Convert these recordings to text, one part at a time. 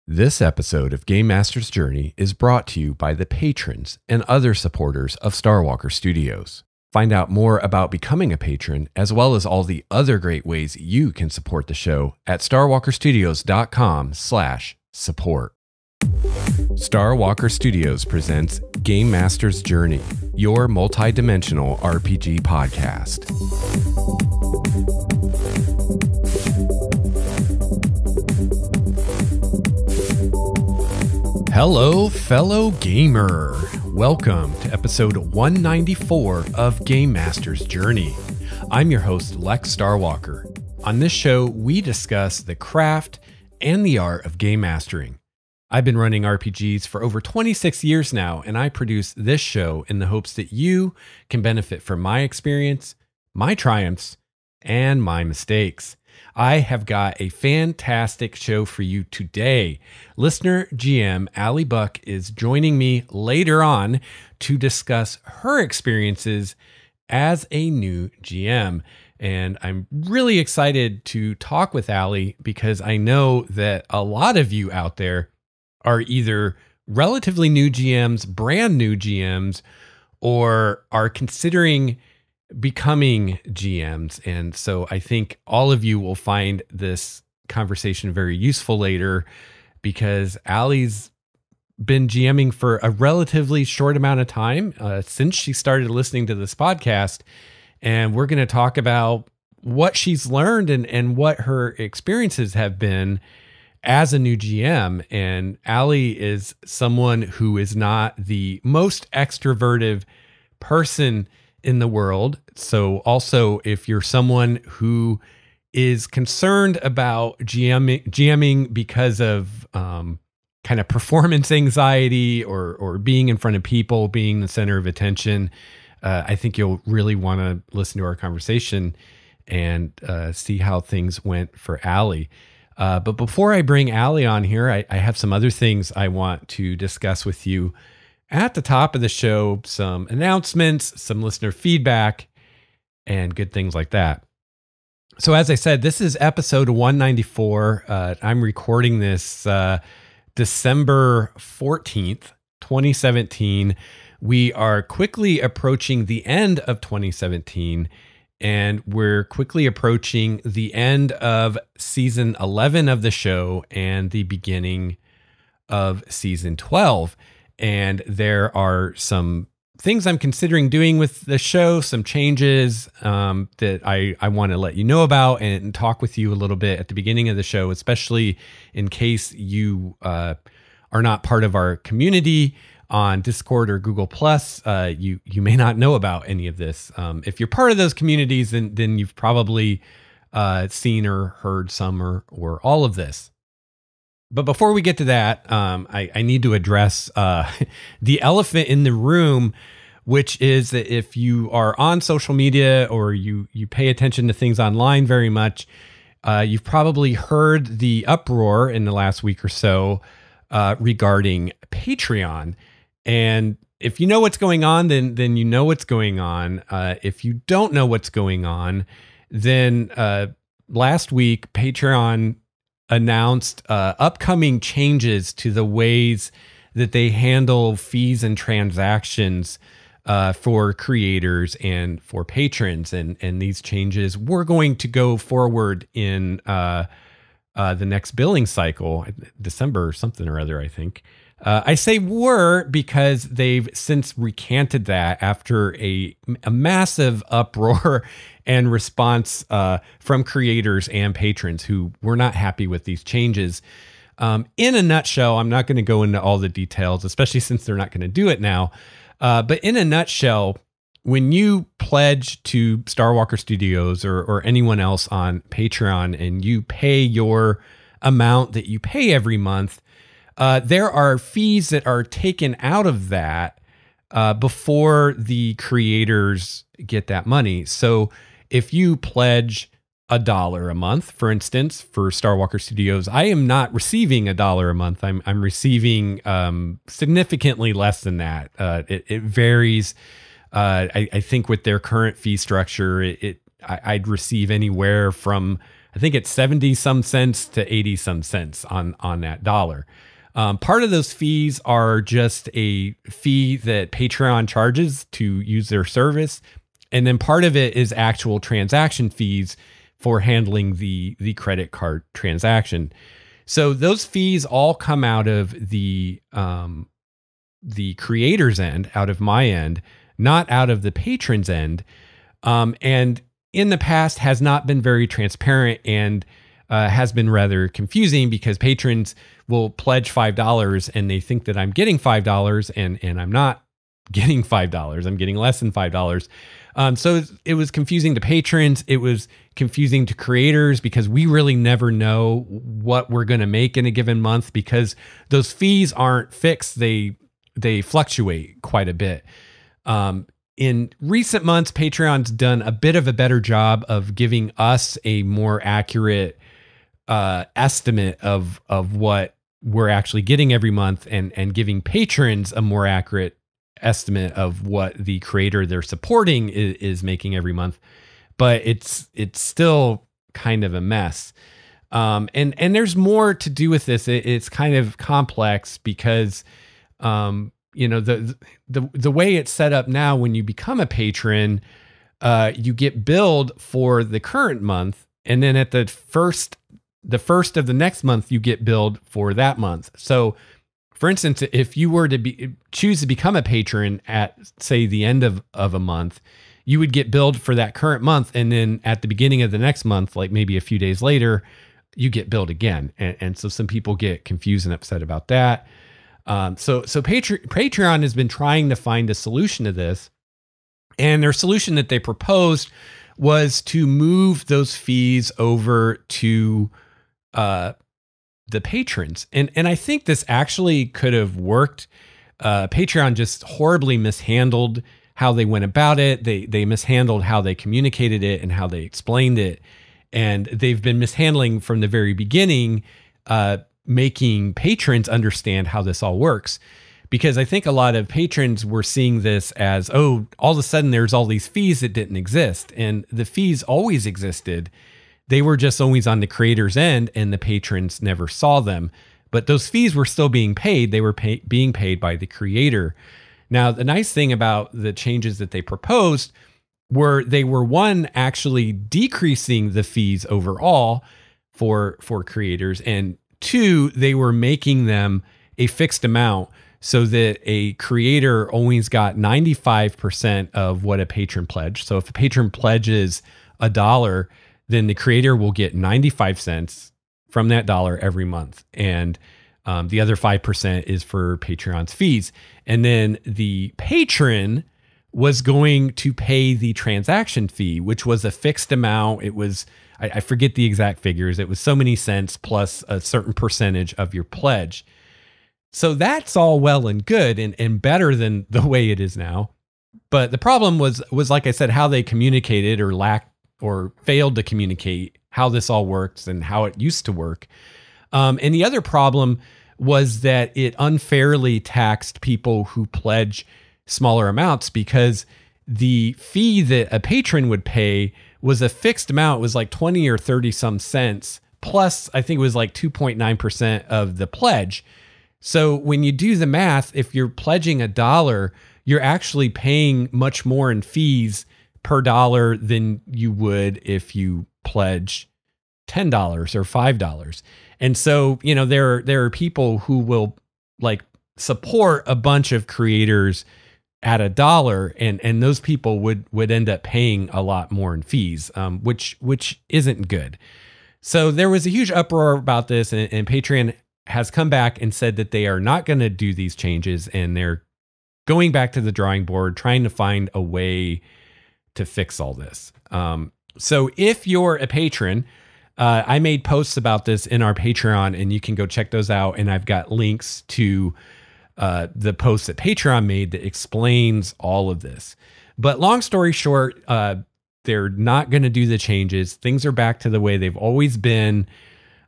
This episode of Game Master's Journey is brought to you by the patrons and other supporters of Starwalker Studios. Find out more about becoming a patron, as well as all the other great ways you can support the show at starwalkerstudios.com/support. Starwalker Studios presents Game Master's Journey, your multi-dimensional RPG podcast. Hello, fellow gamer. Welcome to episode 194 of Game Master's Journey. I'm your host, Lex Starwalker. On this show, we discuss the craft and the art of game mastering. I've been running RPGs for over 26 years now, and I produce this show in the hopes that you can benefit from my experience, my triumphs, and my mistakes. I have got a fantastic show for you today. Listener GM Allie Buck is joining me later on to discuss her experiences as a new GM. And I'm really excited to talk with Allie because I know that a lot of you out there are either relatively new GMs, brand new GMs, or are considering becoming GMs. And so I think all of you will find this conversation very useful later because Allie's been GMing for a relatively short amount of time since she started listening to this podcast. And we're going to talk about what she's learned and what her experiences have been as a new GM. And Allie is someone who is not the most extroverted person in the world. So also, if you're someone who is concerned about GMing because of kind of performance anxiety or being in front of people, being the center of attention, I think you'll really want to listen to our conversation and see how things went for Allie. But before I bring Allie on here, I have some other things I want to discuss with you. At the top of the show, some announcements, some listener feedback, and good things like that. So as I said, this is episode 194. I'm recording this December 14th, 2017. We are quickly approaching the end of 2017, and we're quickly approaching the end of season 11 of the show and the beginning of season 12. And there are some things I'm considering doing with the show, some changes that I want to let you know about and talk with you a little bit at the beginning of the show, especially in case you are not part of our community on Discord or Google+. You may not know about any of this. If you're part of those communities, then you've probably seen or heard some or all of this. But before we get to that, I need to address the elephant in the room, which is that if you are on social media or you pay attention to things online very much, you've probably heard the uproar in the last week or so regarding Patreon. And if you know what's going on, then you know what's going on. If you don't know what's going on, then last week Patreon announced upcoming changes to the ways that they handle fees and transactions for creators and for patrons. And these changes were going to go forward in the next billing cycle, December or something or other, I think. I say were because they've since recanted that after a massive uproar and response from creators and patrons who were not happy with these changes. In a nutshell, I'm not going to go into all the details, especially since they're not going to do it now. But in a nutshell, when you pledge to Starwalker Studios or anyone else on Patreon and you pay your amount that you pay every month, there are fees that are taken out of that before the creators get that money. So if you pledge $1 a month, for instance, for Starwalker Studios, I am not receiving $1 a month. I'm receiving significantly less than that. It varies. I think with their current fee structure, I'd receive anywhere from I think it's 70 some cents to 80 some cents on that dollar. Part of those fees are just a fee that Patreon charges to use their service. And then part of it is actual transaction fees for handling the credit card transaction. So those fees all come out of the creator's end, out of my end, not out of the patron's end. And in the past has not been very transparent and has been rather confusing because patrons will pledge $5 and they think that I'm getting $5 and I'm not getting $5. I'm getting less than $5. So it was confusing to patrons. It was confusing to creators because we really never know what we're going to make in a given month because those fees aren't fixed. They fluctuate quite a bit. In recent months, Patreon's done a bit of a better job of giving us a more accurate estimate of what we're actually getting every month and giving patrons a more accurate estimate of what the creator they're supporting is making every month. But it's still kind of a mess. And there's more to do with this. It's kind of complex because the way it's set up now, when you become a patron, you get billed for the current month, and then at the first of the next month, you get billed for that month. So, for instance, if you were to choose to become a patron at, say, the end of a month, you would get billed for that current month, and then at the beginning of the next month, like maybe a few days later, you get billed again. And so some people get confused and upset about that. So Patreon has been trying to find a solution to this, and their solution that they proposed was to move those fees over to the patrons. And I think this actually could have worked. Patreon just horribly mishandled how they went about it. They mishandled how they communicated it and how they explained it. And they've been mishandling from the very beginning, making patrons understand how this all works. Because I think a lot of patrons were seeing this as, oh, all of a sudden there's all these fees that didn't exist. And the fees always existed. They were just always on the creator's end and the patrons never saw them. But those fees were still being paid. They were being paid by the creator. Now, the nice thing about the changes that they proposed were they were, one, actually decreasing the fees overall for creators, and two, they were making them a fixed amount so that a creator always got 95% of what a patron pledged. So if a patron pledges $1, then the creator will get 95 cents from that dollar every month. And the other 5% is for Patreon's fees. And then the patron was going to pay the transaction fee, which was a fixed amount. It was, I forget the exact figures. It was so many cents plus a certain percentage of your pledge. So that's all well and good and better than the way it is now. But the problem was like I said, how they communicated or failed to communicate how this all works and how it used to work. And the other problem was that it unfairly taxed people who pledge smaller amounts, because the fee that a patron would pay was a fixed amount. It was like 20 or 30 some cents, plus I think it was like 2.9% of the pledge. So when you do the math, if you're pledging $1, you're actually paying much more in fees per dollar than you would if you pledge $10 or $5. And so, there are people who will like support a bunch of creators at $1, and those people would end up paying a lot more in fees, which isn't good. So there was a huge uproar about this, and Patreon has come back and said that they are not going to do these changes, and they're going back to the drawing board, trying to find a way to fix all this. So if you're a patron, I made posts about this in our Patreon, and you can go check those out. And I've got links to the posts that Patreon made that explains all of this. But long story short, they're not going to do the changes. Things are back to the way they've always been.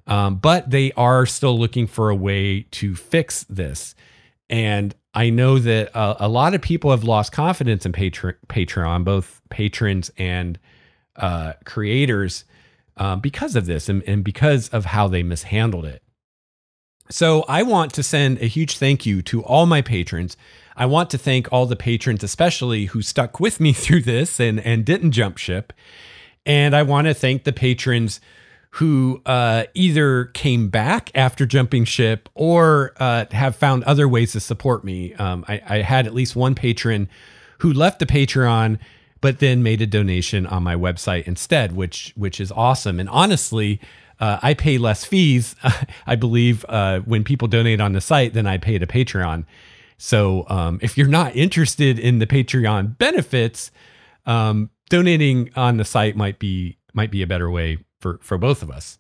But they are still looking for a way to fix this. And I know that a lot of people have lost confidence in Patreon, both patrons and creators, because of this and because of how they mishandled it. So I want to send a huge thank you to all my patrons. I want to thank all the patrons, especially who stuck with me through this and didn't jump ship. And I want to thank the patrons who either came back after jumping ship or have found other ways to support me. I had at least one patron who left the Patreon, but then made a donation on my website instead, which is awesome. And honestly, I pay less fees, I believe, when people donate on the site than I pay to Patreon. So if you're not interested in the Patreon benefits, donating on the site might be a better way for both of us.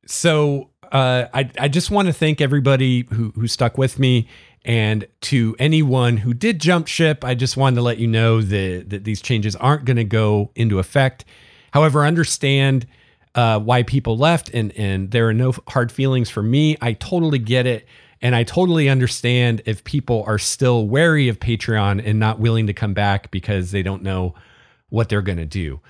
So I just want to thank everybody who stuck with me, and to anyone who did jump ship, I just wanted to let you know that these changes aren't going to go into effect. However, understand why people left, and there are no hard feelings for me. I totally get it. And I totally understand if people are still wary of Patreon and not willing to come back because they don't know what they're going to do.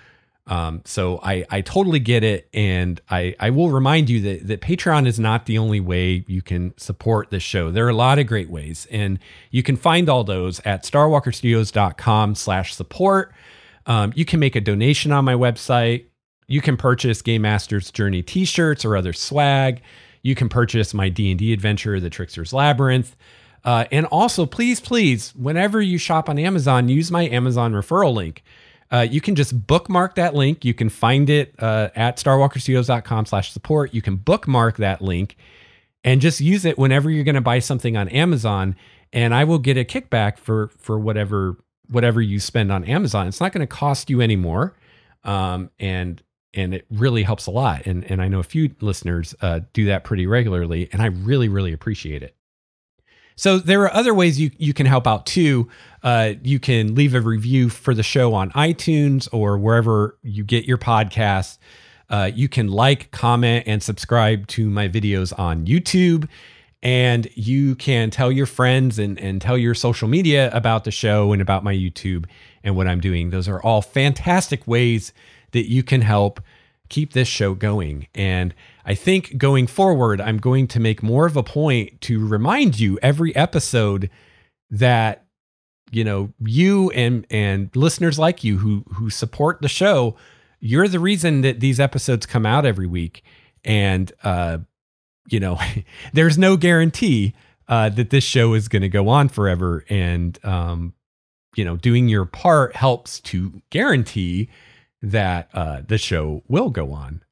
So I totally get it. And I will remind you that Patreon is not the only way you can support the show. There are a lot of great ways, and you can find all those at starwalkerstudios.com/support. You can make a donation on my website. You can purchase Game Master's Journey t-shirts or other swag. You can purchase my D&D adventure, The Trickster's Labyrinth. And also, please, whenever you shop on Amazon, use my Amazon referral link. You can just bookmark that link. You can find it at starwalkerstudios.com/support. You can bookmark that link and just use it whenever you're going to buy something on Amazon. And I will get a kickback for whatever you spend on Amazon. It's not going to cost you any more. And it really helps a lot. And I know a few listeners do that pretty regularly, and I really, really appreciate it. So there are other ways you can help out too. You can leave a review for the show on iTunes or wherever you get your podcasts. You can like, comment, and subscribe to my videos on YouTube. And you can tell your friends and tell your social media about the show and about my YouTube and what I'm doing. Those are all fantastic ways that you can help keep this show going. And I think going forward, I'm going to make more of a point to remind you every episode that, you and listeners like you who support the show, you're the reason that these episodes come out every week. And, there's no guarantee that this show is going to go on forever. And, doing your part helps to guarantee that the show will go on.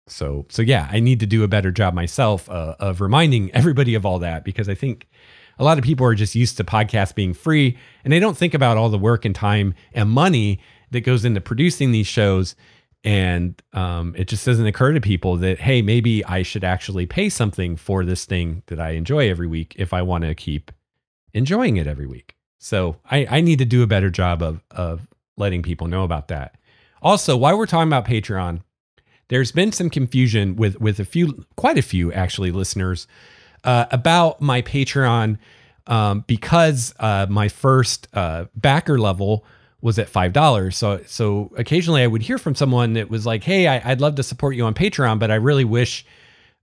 So yeah, I need to do a better job myself of reminding everybody of all that, because I think a lot of people are just used to podcasts being free, and they don't think about all the work and time and money that goes into producing these shows. And it just doesn't occur to people that, hey, maybe I should actually pay something for this thing that I enjoy every week if I want to keep enjoying it every week. So I need to do a better job of letting people know about that. Also, while we're talking about Patreon, there's been some confusion with quite a few actually listeners about my Patreon because my first backer level was at $5. So occasionally I would hear from someone that was like, hey, I'd love to support you on Patreon, but I really wish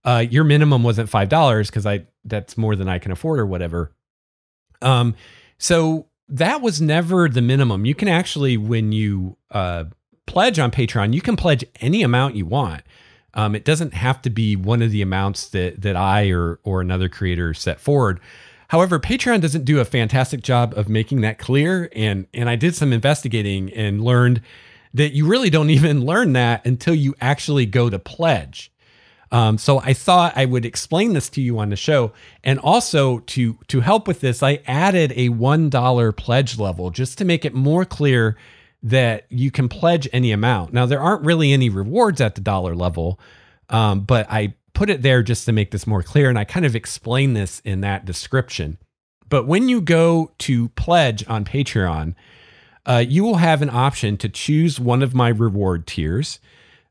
your minimum wasn't $5 because that's more than I can afford or whatever. So that was never the minimum. You can actually, when you pledge on Patreon, you can pledge any amount you want. It doesn't have to be one of the amounts that I or another creator set forward. However, Patreon doesn't do a fantastic job of making that clear. And I did some investigating and learned that you really don't even learn that until you actually go to pledge. So I thought I would explain this to you on the show. And also to help with this, I added a $1 pledge level just to make it more clear that you can pledge any amount. Now, there aren't really any rewards at the dollar level, but I put it there just to make this more clear. And I kind of explain this in that description. But when you go to pledge on Patreon, you will have an option to choose one of my reward tiers.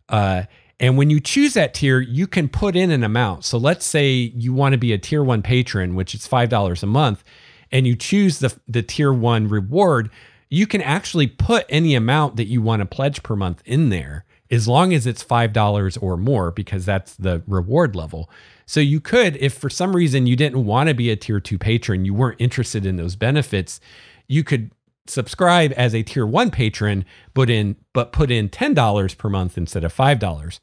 And when you choose that tier, you can put in an amount. So let's say you want to be a tier 1 patron, which is $5 a month, and you choose the tier 1 reward. You can actually put any amount that you want to pledge per month in there, as long as it's $5 or more, because that's the reward level. So you could, if for some reason you didn't want to be a tier 2 patron, you weren't interested in those benefits, you could subscribe as a tier 1 patron, but put in $10 per month instead of $5.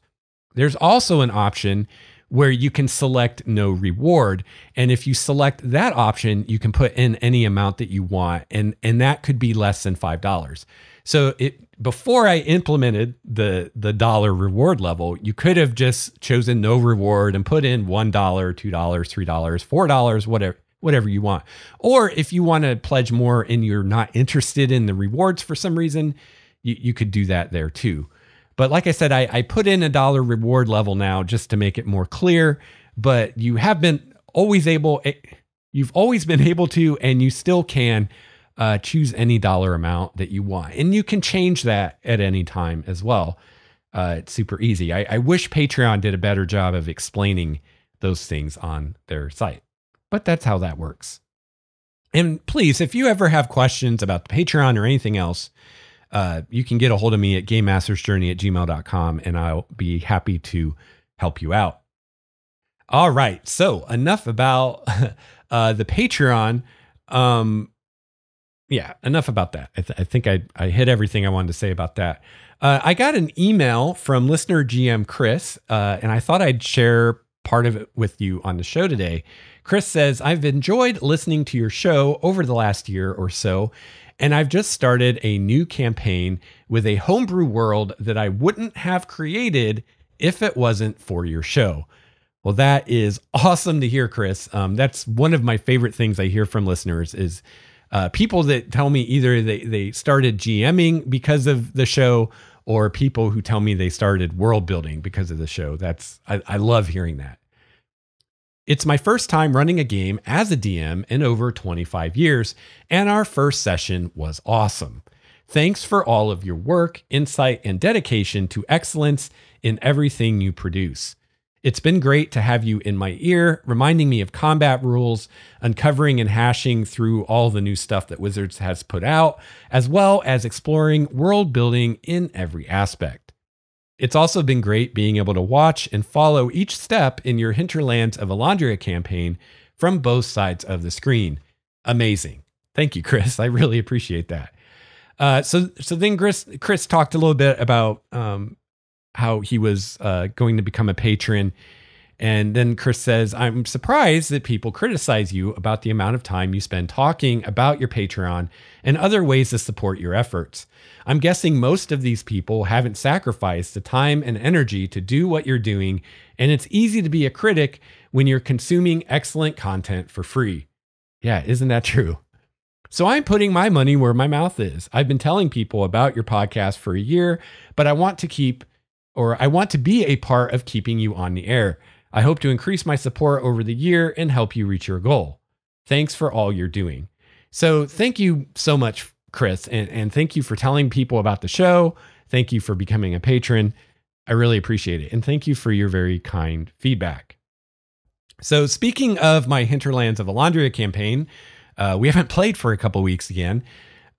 There's also an option where you can select no reward. And if you select that option, you can put in any amount that you want. And that could be less than $5. So before I implemented the dollar reward level, you could have just chosen no reward and put in $1, $2, $3, $4, whatever you want. Or if you want to pledge more and you're not interested in the rewards for some reason, you could do that there too. But like I said, I put in a dollar reward level now just to make it more clear, but you've always been able to, and you still can choose any dollar amount that you want. And you can change that at any time as well. It's super easy. I wish Patreon did a better job of explaining those things on their site, but that's how that works. And please, if you ever have questions about the Patreon or anything else, you can get a hold of me at gamemastersjourney@gmail.com, and I'll be happy to help you out. All right. So enough about the Patreon. Enough about that. I think I hit everything I wanted to say about that. I got an email from listener GM Chris, and I thought I'd share part of it with you on the show today. Chris says, I've enjoyed listening to your show over the last year or so, and I've just started a new campaign with a homebrew world that I wouldn't have created if it wasn't for your show. Well, that is awesome to hear, Chris. That's one of my favorite things I hear from listeners is people that tell me either they started GMing because of the show, or people who tell me they started world building because of the show. I love hearing that. It's my first time running a game as a DM in over 25 years, and our first session was awesome. Thanks for all of your work, insight, and dedication to excellence in everything you produce. It's been great to have you in my ear, reminding me of combat rules, uncovering and hashing through all the new stuff that Wizards has put out, as well as exploring world building in every aspect. It's also been great being able to watch and follow each step in your Hinterlands of Elandria campaign from both sides of the screen. Amazing. Thank you, Chris. I really appreciate that. So then Chris talked a little bit about how he was going to become a patron. And then Chris says, I'm surprised that people criticize you about the amount of time you spend talking about your Patreon and other ways to support your efforts. I'm guessing most of these people haven't sacrificed the time and energy to do what you're doing, and it's easy to be a critic when you're consuming excellent content for free. Yeah, isn't that true? So I'm putting my money where my mouth is. I've been telling people about your podcast for a year, but I want to be a part of keeping you on the air. I hope to increase my support over the year and help you reach your goal. Thanks for all you're doing. So thank you so much, Chris, and thank you for telling people about the show. Thank you for becoming a patron. I really appreciate it. And thank you for your very kind feedback. So speaking of my Hinterlands of Elandria campaign, we haven't played for a couple weeks again.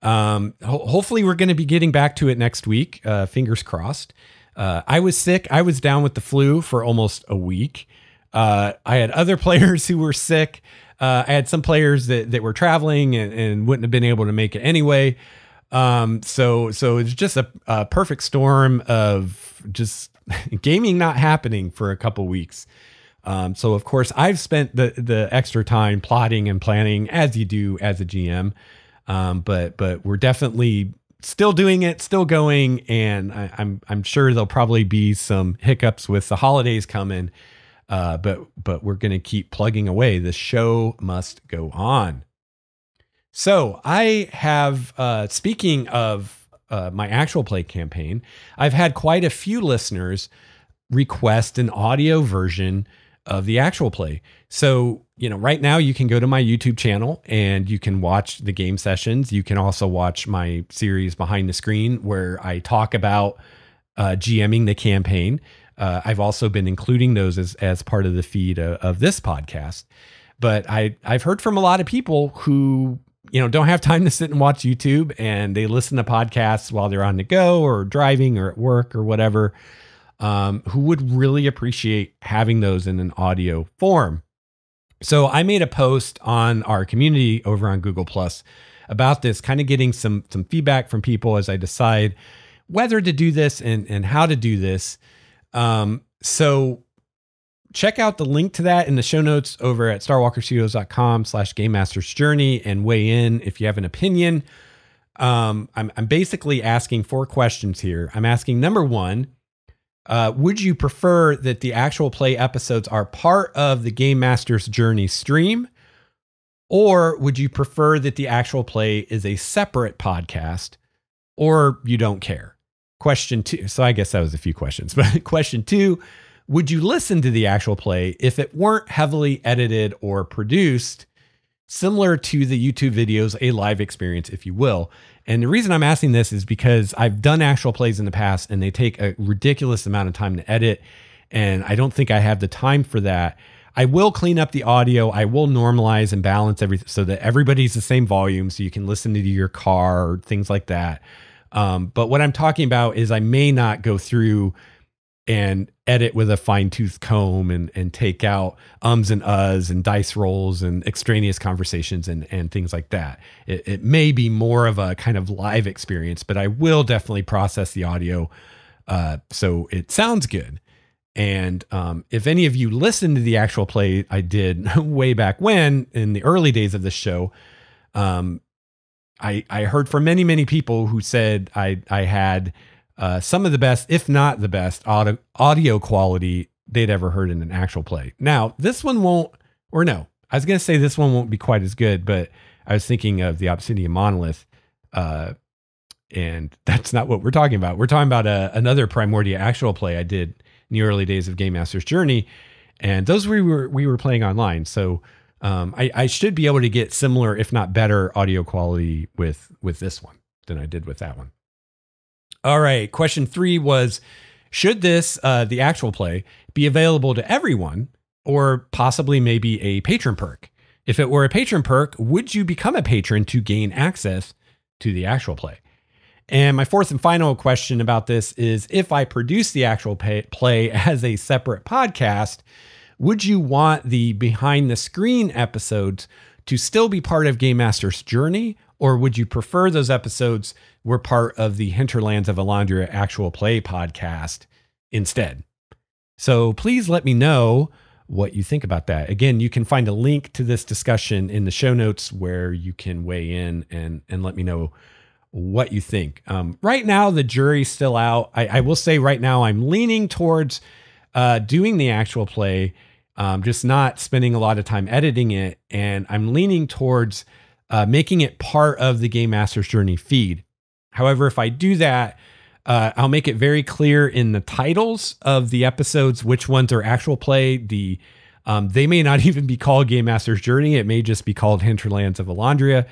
Hopefully we're going to be getting back to it next week. Fingers crossed. I was sick. I was down with the flu for almost a week. I had other players who were sick. I had some players that were traveling and wouldn't have been able to make it anyway. So it's just a perfect storm of just gaming not happening for a couple weeks. So of course I've spent the extra time plotting and planning, as you do as a GM. But we're definitely still doing it, still going, and I'm sure there'll probably be some hiccups with the holidays coming. But we're going to keep plugging away. The show must go on. So I have, speaking of my actual play campaign, I've had quite a few listeners request an audio version of the actual play. So, right now you can go to my YouTube channel and you can watch the game sessions. You can also watch my series Behind the Screen, where I talk about GMing the campaign. I've also been including those as part of the feed of this podcast. But I've heard from a lot of people who don't have time to sit and watch YouTube, and they listen to podcasts while they're on the go or driving or at work or whatever, who would really appreciate having those in an audio form. So I made a post on our community over on Google Plus about this, kind of getting some feedback from people as I decide whether to do this and how to do this. So check out the link to that in the show notes over at starwalkerstudios.com/GameMastersJourney and weigh in if you have an opinion. I'm basically asking 4 questions here. I'm asking, number 1, would you prefer that the actual play episodes are part of the Game Masters Journey stream? Or would you prefer that the actual play is a separate podcast, or you don't care? Question 2. So I guess that was a few questions, but question 2, would you listen to the actual play if it weren't heavily edited or produced, similar to the YouTube videos, a live experience, if you will? And the reason I'm asking this is because I've done actual plays in the past and they take a ridiculous amount of time to edit. And I don't think I have the time for that. I will clean up the audio. I will normalize and balance everything so that everybody's the same volume so you can listen to your car or things like that. But what I'm talking about is I may not go through and edit with a fine-tooth comb and take out ums and uhs and dice rolls and extraneous conversations and things like that. It may be more of a kind of live experience, but I will definitely process the audio so it sounds good. And if any of you listened to the actual play I did way back when, in the early days of the show, I heard from many people who said I had some of the best, if not the best, audio quality they'd ever heard in an actual play. Now, this one won't, or no, I was going to say this one won't be quite as good, but I was thinking of the Obsidian Monolith, and that's not what we're talking about. We're talking about another Primordia actual play I did in the early days of Game Master's Journey, and those we were playing online. So I should be able to get similar, if not better, audio quality with this one than I did with that one. All right. Question 3 was, should this, the actual play, be available to everyone or possibly maybe a patron perk? If it were a patron perk, would you become a patron to gain access to the actual play? And my 4th and final question about this is, if I produce the actual play as a separate podcast, would you want the behind the screen episodes to still be part of Game Master's Journey, or would you prefer those episodes were part of the Hinterlands of Elandria actual play podcast instead? So please let me know what you think about that. Again, you can find a link to this discussion in the show notes where you can weigh in and let me know what you think. Right now, the jury's still out. I will say right now, I'm leaning towards doing the actual play, just not spending a lot of time editing it. And I'm leaning towards making it part of the Game Master's Journey feed. However, if I do that, I'll make it very clear in the titles of the episodes which ones are actual play. They may not even be called Game Master's Journey. It may just be called Hinterlands of Elandria.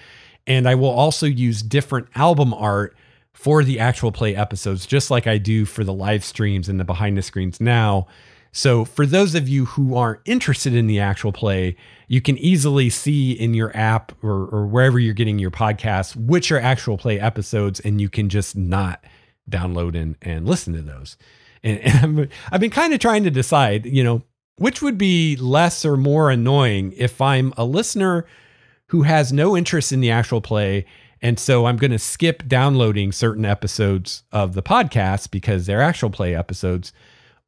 And I will also use different album art for the actual play episodes, just like I do for the live streams and the behind the screens now. So for those of you who aren't interested in the actual play, you can easily see in your app or wherever you're getting your podcasts, which are actual play episodes, and you can just not download and listen to those. And I've been kind of trying to decide, which would be less or more annoying if I'm a listener who has no interest in the actual play. And so I'm going to skip downloading certain episodes of the podcast because they're actual play episodes,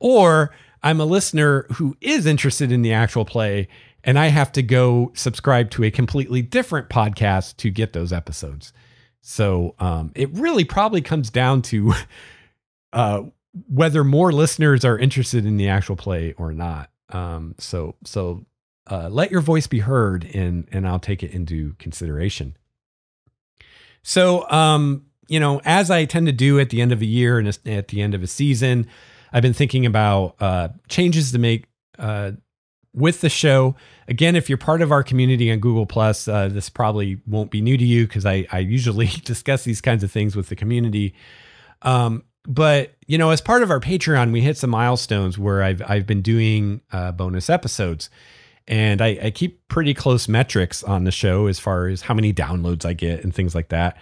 or I'm a listener who is interested in the actual play and I have to go subscribe to a completely different podcast to get those episodes. So it really probably comes down to whether more listeners are interested in the actual play or not. So let your voice be heard, and I'll take it into consideration. So, as I tend to do at the end of a year and at the end of a season, I've been thinking about changes to make with the show. Again, if you're part of our community on Google Plus, this probably won't be new to you because I usually discuss these kinds of things with the community. But as part of our Patreon, we hit some milestones where I've been doing bonus episodes, and I keep pretty close metrics on the show as far as how many downloads I get and things like that.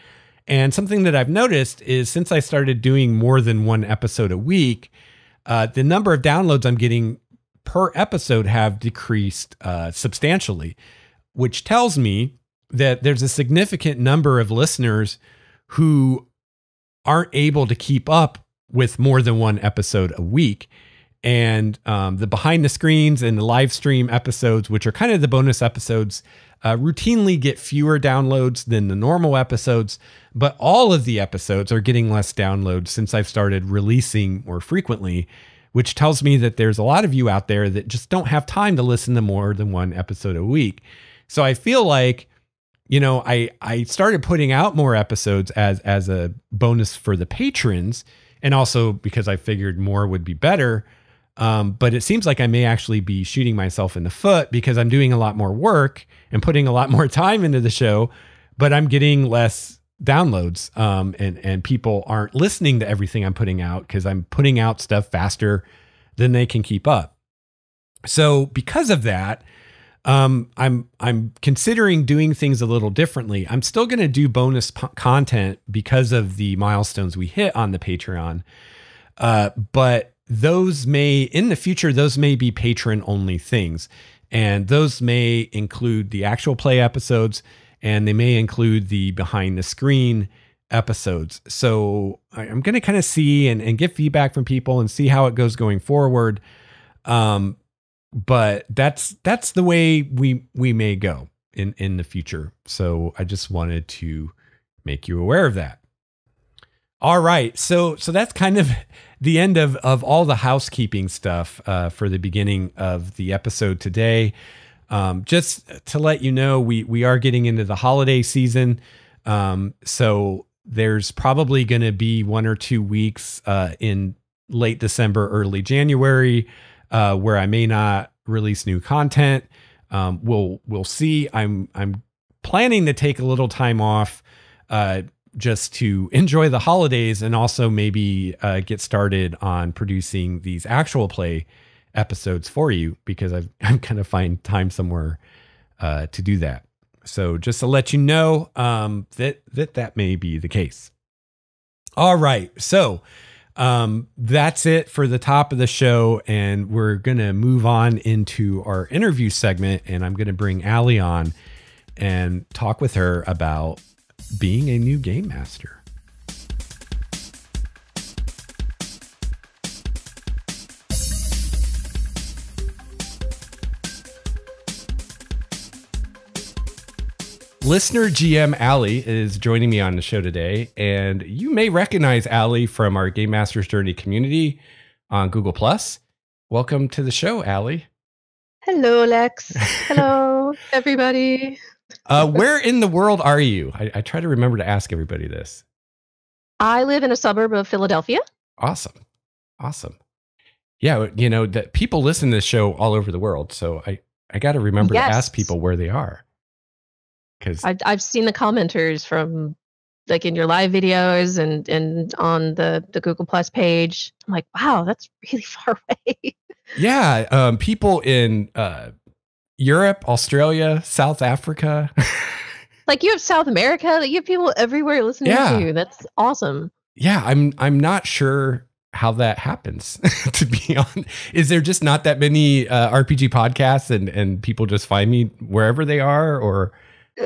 And something that I've noticed is since I started doing more than one episode a week, the number of downloads I'm getting per episode have decreased substantially, which tells me that there's a significant number of listeners who aren't able to keep up with more than one episode a week. And the behind the screens and the live stream episodes, which are kind of the bonus episodes, routinely get fewer downloads than the normal episodes. But all of the episodes are getting less downloads since I've started releasing more frequently, which tells me that there's a lot of you out there that just don't have time to listen to more than one episode a week. So I feel like, I started putting out more episodes as a bonus for the patrons, and also because I figured more would be better. But it seems like I may actually be shooting myself in the foot because I'm doing a lot more work and putting a lot more time into the show, but I'm getting less downloads. And people aren't listening to everything I'm putting out because I'm putting out stuff faster than they can keep up. So because of that, I'm considering doing things a little differently. I'm still going to do bonus content because of the milestones we hit on the Patreon. But those in the future, those may be patron only things. And those may include the actual play episodes, and they may include the behind the screen episodes. So I'm going to kind of see and get feedback from people and see how it goes going forward. But that's the way we may go in the future. So I just wanted to make you aware of that. All right. So that's kind of the end of all the housekeeping stuff for the beginning of the episode today. Just to let you know, we are getting into the holiday season. So there's probably going to be 1 or 2 weeks in late December, early January, where I may not release new content. We'll see. I'm planning to take a little time off, just to enjoy the holidays and also maybe get started on producing these actual play episodes for you, because I'm going to find time somewhere to do that. So just to let you know that may be the case. All right. So that's it for the top of the show. And we're going to move on into our interview segment. And I'm going to bring Allie on and talk with her about being a new game master. Listener GM Allie is joining me on the show today, and you may recognize Allie from our Game Masters Journey community on Google+. Welcome to the show, Allie. Hello, Lex. Hello, everybody. Where in the world are you? I try to remember to ask everybody this. I live in a suburb of Philadelphia. Awesome. Yeah, that people listen to this show all over the world, so I got to remember to ask people where they are. Because I've seen the commenters from like in your live videos and on the Google Plus page. I'm like, wow, that's really far away. Yeah, people in Europe, Australia, South Africa. Like you have South America. Like you have people everywhere listening to you. That's awesome. Yeah, I'm not sure how that happens. To be honest, is there just not that many RPG podcasts and people just find me wherever they are, or?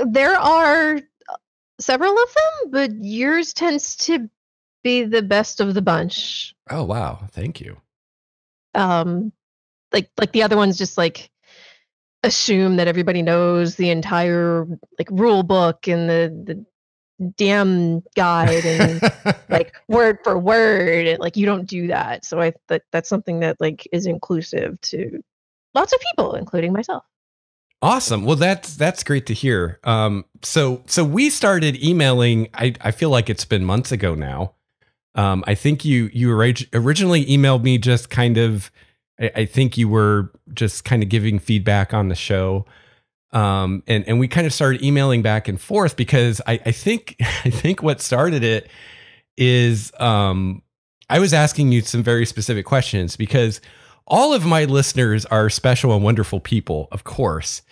There are several of them, but yours tends to be the best of the bunch. Oh wow, thank you. Like the other ones just like assume that everybody knows the entire like rule book and the DM guide and like word for word, and like you don't do that. So that's something that like is inclusive to lots of people, including myself. Awesome. Well, that's great to hear. So we started emailing. I feel like it's been months ago now. I think you originally emailed me just kind of. I think you were just kind of giving feedback on the show, and we kind of started emailing back and forth because I think what started it is I was asking you some very specific questions because all of my listeners are special and wonderful people, of course.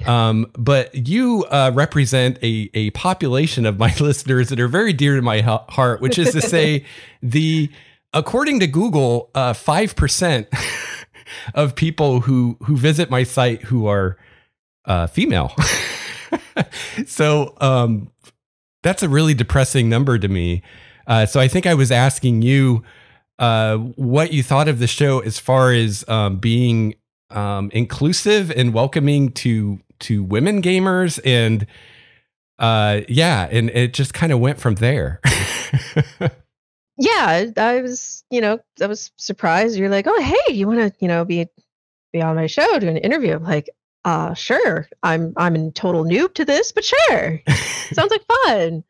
But you represent a population of my listeners that are very dear to my heart, which is to say, according to Google, 5% of people who visit my site who are female. So that's a really depressing number to me. So I think I was asking you what you thought of the show as far as being inclusive and welcoming to women gamers, and and it just kind of went from there. Yeah, I was surprised. You're like, oh, hey, you want to, be on my show, do an interview? I'm like, sure. I'm a total noob to this, but sure. Sounds like fun.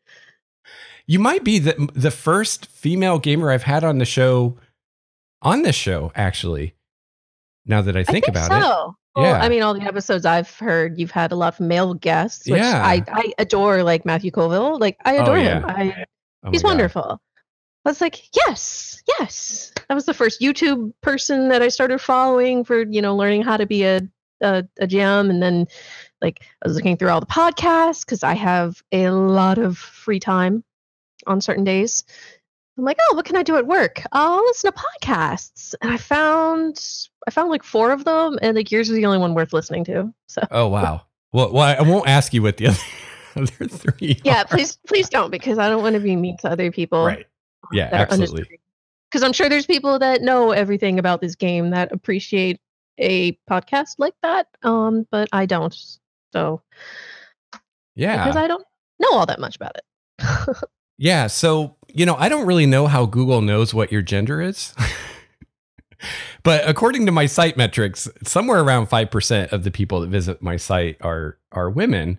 You might be the first female gamer I've had on this show, actually. Now that I think about it. Well, yeah. I mean, all the episodes I've heard, you've had a lot of male guests, which I adore, like Matthew Colville. Like, I adore him. He's wonderful. I was like, yes. That was the first YouTube person that I started following for, learning how to be a GM. And then, like, I was looking through all the podcasts because I have a lot of free time on certain days. I'm like, oh, what can I do at work? I'll listen to podcasts. And I found like 4 of them, and like yours is the only one worth listening to. So. Oh, wow. Well, I won't ask you what the other 3 Yeah, are. please don't, because I don't want to be mean to other people. Right. Yeah, absolutely. Because I'm sure there's people that know everything about this game that appreciate a podcast like that. But I don't. So. Yeah. Because I don't know all that much about it. Yeah. So, I don't really know how Google knows what your gender is. But according to my site metrics, somewhere around 5% of the people that visit my site are women.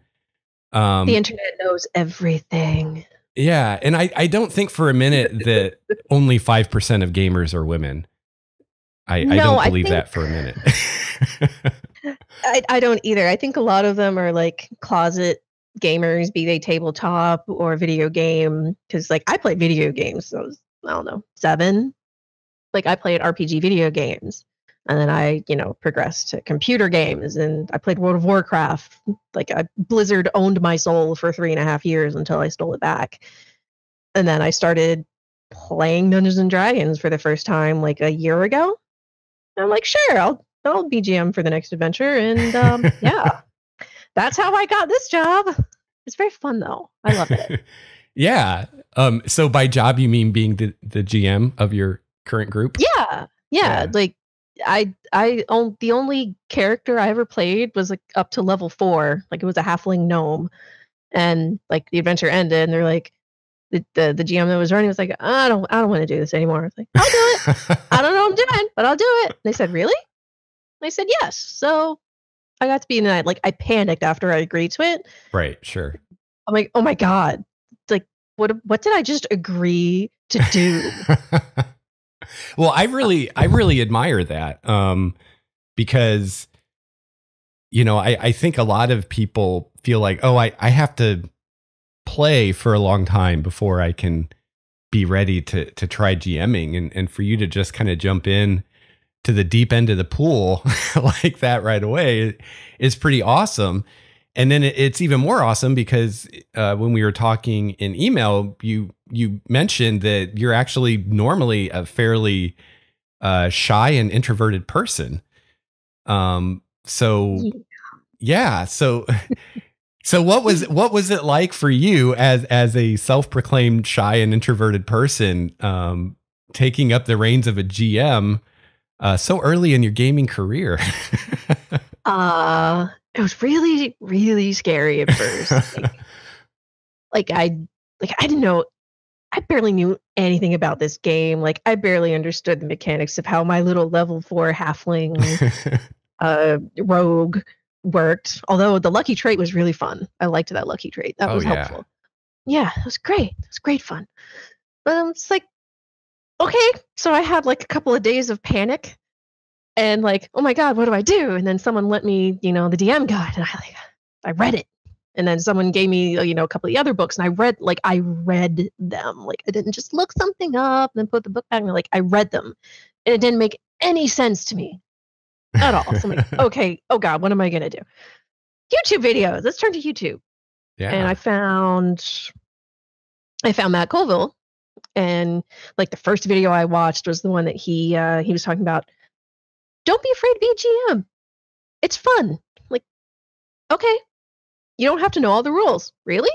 The internet knows everything. Yeah. And I don't think for a minute that only 5% of gamers are women. I don't believe that for a minute. I don't either. I think a lot of them are like closet gamers, be they tabletop or video game. Because like I played video games. So I was, I don't know, 7. Like I played RPG video games. And then I, progressed to computer games, and I played World of Warcraft. Like Blizzard owned my soul for 3.5 years until I stole it back. And then I started playing Dungeons and Dragons for the first time like a year ago. And I'm like, sure, I'll be GM for the next adventure. And yeah, that's how I got this job. It's very fun though. I love it. Yeah. So by job, you mean being the GM of your current group? Yeah. Like the only character I ever played was like up to level 4. Like it was a halfling gnome, and like the adventure ended, and they're like, the GM that was running was like, I don't want to do this anymore. I was like, I'll do it. I don't know what I'm doing, but I'll do it. And they said, really? And I said, yes. So I got to be in that. Like I panicked after I agreed to it. Right. Sure. I'm like, oh my God. Like what did I just agree to do? Well, I really admire that. Because, I think a lot of people feel like, oh, I have to play for a long time before I can be ready to try GMing, and for you to just kind of jump in to the deep end of the pool like that right away is pretty awesome. And then it's even more awesome because when we were talking in email, you mentioned that you're actually normally a fairly shy and introverted person. So what was it like for you as a self-proclaimed shy and introverted person, taking up the reins of a GM so early in your gaming career? It was really, really scary at first. I didn't know. I barely knew anything about this game. Like I barely understood the mechanics of how my little level 4 halfling rogue worked. Although the lucky trait was really fun. I liked that lucky trait. That was helpful. Yeah, it was great. It was great fun. But it's like, okay. So I had like a couple of days of panic. And like, oh my God, what do I do? And then someone lent me, the DM guide, and I read it. And then someone gave me, a couple of the other books, and I read them. Like I didn't just look something up and then put the book back. And like I read them, and it didn't make any sense to me at all. So I'm like, okay, oh God, what am I gonna do? YouTube videos. Let's turn to YouTube. Yeah. And I found Matt Colville, and like the first video I watched was the one that he was talking about. Don't be afraid to be a GM. It's fun. Like, okay, you don't have to know all the rules. Really?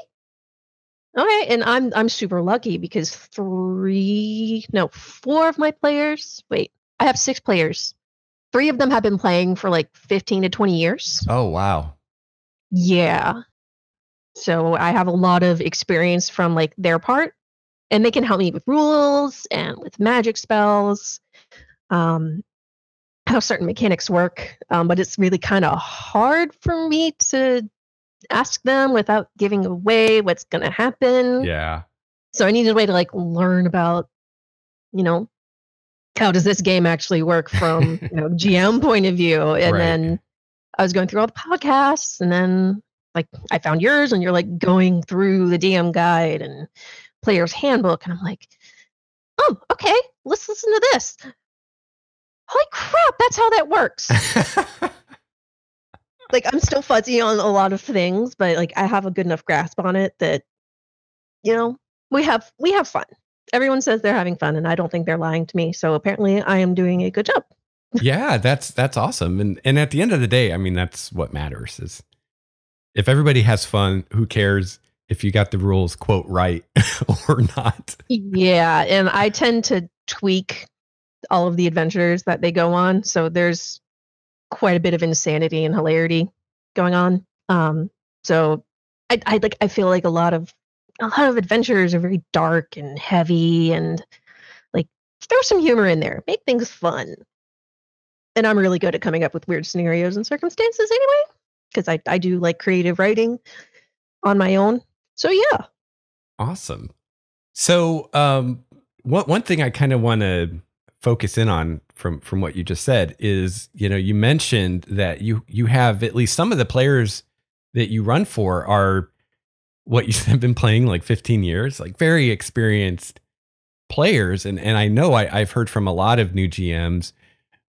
Okay, and I'm super lucky because 4 of my players. Wait, I have 6 players. 3 of them have been playing for like 15 to 20 years. Oh, wow. Yeah. So I have a lot of experience from like their part, and they can help me with rules and with magic spells, how certain mechanics work. But it's really kind of hard for me to ask them without giving away what's going to happen. Yeah. So I needed a way to like learn about, how does this game actually work from GM point of view. And Right. then I was going through all the podcasts, and then like I found yours, and you're like going through the DM guide and player's handbook, and I'm like, oh, okay, let's listen to this. Holy crap, that's how that works. Like, I'm still fuzzy on a lot of things, but like I have a good enough grasp on it that we have fun. Everyone says they're having fun, and I don't think they're lying to me. So apparently I am doing a good job. Yeah, that's awesome. And at the end of the day, I mean, that's what matters is if everybody has fun, who cares if you got the rules, quote, right or not? Yeah, and I tend to tweak all of the adventures that they go on. So there's quite a bit of insanity and hilarity going on. So I feel like a lot of adventures are very dark and heavy, and like throw some humor in there, make things fun. And I'm really good at coming up with weird scenarios and circumstances anyway, because I do like creative writing on my own. So yeah. Awesome. So one thing I kind of want to focus in on from what you just said is, you mentioned that you have at least some of the players that you run for are what you have been playing like 15 years, like very experienced players. And I know I've heard from a lot of new GMs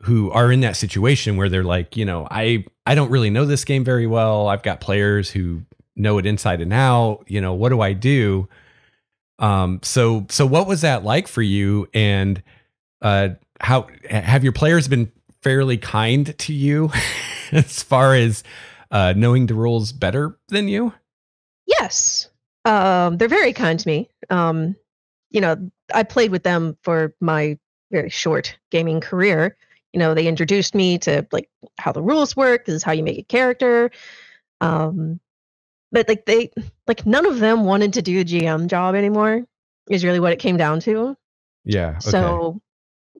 who are in that situation where they're like, I don't really know this game very well. I've got players who know it inside and out. What do I do? So what was that like for you? And how have your players been fairly kind to you as far as knowing the rules better than you? Yes. They're very kind to me. I played with them for my very short gaming career. They introduced me to like how the rules work. This is how you make a character. But like none of them wanted to do a GM job anymore is really what it came down to. Yeah. Okay. So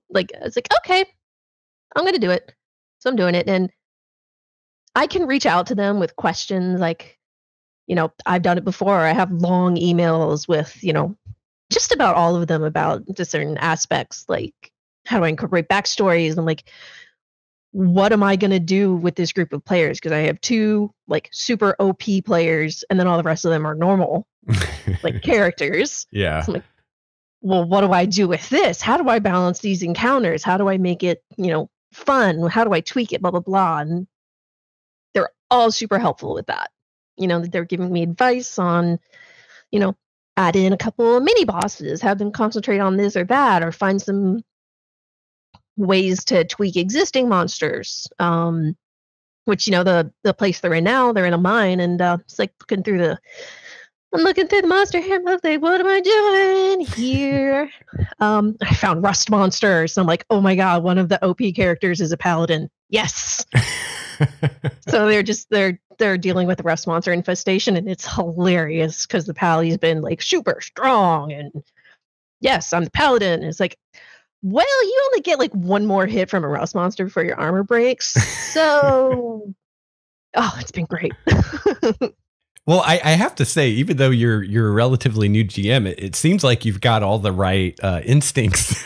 like, it's like, okay, I'm going to do it. So I'm doing it. And I can reach out to them with questions like, I've done it before. I have long emails with, just about all of them about just certain aspects, like how do I incorporate backstories and like, what am I going to do with this group of players? Because I have 2 like super OP players, and then all the rest of them are normal like characters. Yeah. So I'm like, well, what do I do with this? How do I balance these encounters? How do I make it, fun? How do I tweak it? Blah, blah, blah. And they're all super helpful with that. They're giving me advice on, add in a couple of mini bosses, have them concentrate on this or that, or find some ways to tweak existing monsters. Which, the place they're in now, they're in a mine, and it's like I'm looking through the monster handbook, like, what am I doing here? I found rust monsters. And I'm like, oh my God, one of the OP characters is a paladin. Yes. So they're dealing with the rust monster infestation, and it's hilarious because the pally's been like super strong, and yes, I'm the paladin. And it's like, well, you only get like one more hit from a rust monster before your armor breaks. So, it's been great. Well, I have to say, even though you're a relatively new GM, it seems like you've got all the right instincts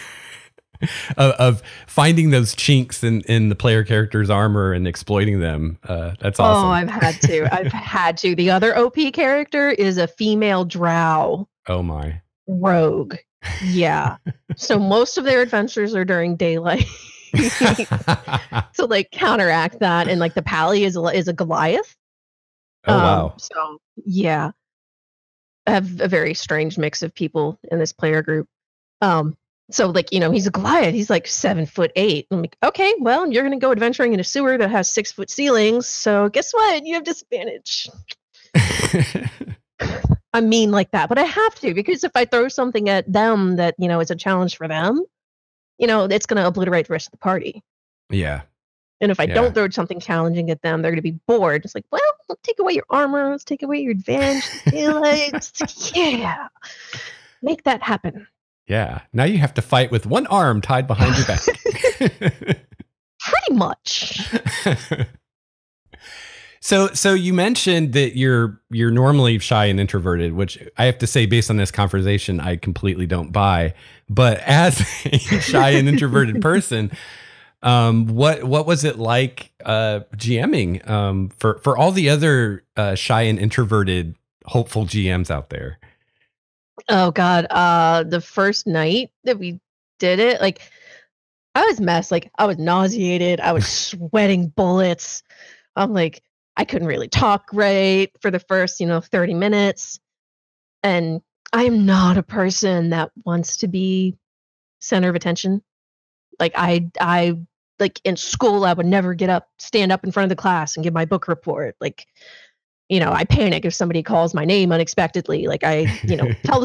of finding those chinks in the player character's armor and exploiting them. That's awesome. Oh, I've had to. The other OP character is a female drow. Oh my. Rogue. Yeah. So most of their adventures are during daylight. So like counteract that, and like the pally is a Goliath. Oh, wow. So yeah, I have a very strange mix of people in this player group. Um, so like, he's a Goliath. He's like 7'8". I'm like, okay, well, you're gonna go adventuring in a sewer that has 6-foot ceilings. So guess what? You have disadvantage. I mean like that, but I have to, because if I throw something at them that, is a challenge for them, it's gonna obliterate the rest of the party. Yeah. And if I don't throw something challenging at them, they're gonna be bored. It's like, well, let's take away your armor, let's take away your advantage. Yeah. Make that happen. Yeah. Now you have to fight with one arm tied behind your back. Pretty much. So you mentioned that you're normally shy and introverted, which I have to say, based on this conversation, I completely don't buy. But as a shy and introverted person, what was it like GMing for all the other shy and introverted hopeful GMs out there? Oh God, the first night that we did it, like I was messed. Like I was nauseated. I was sweating bullets. I'm like, I couldn't really talk right for the first, 30 minutes. And I'm not a person that wants to be center of attention. Like I like in school, I would never stand up in front of the class and give my book report. Like, I panic if somebody calls my name unexpectedly. Like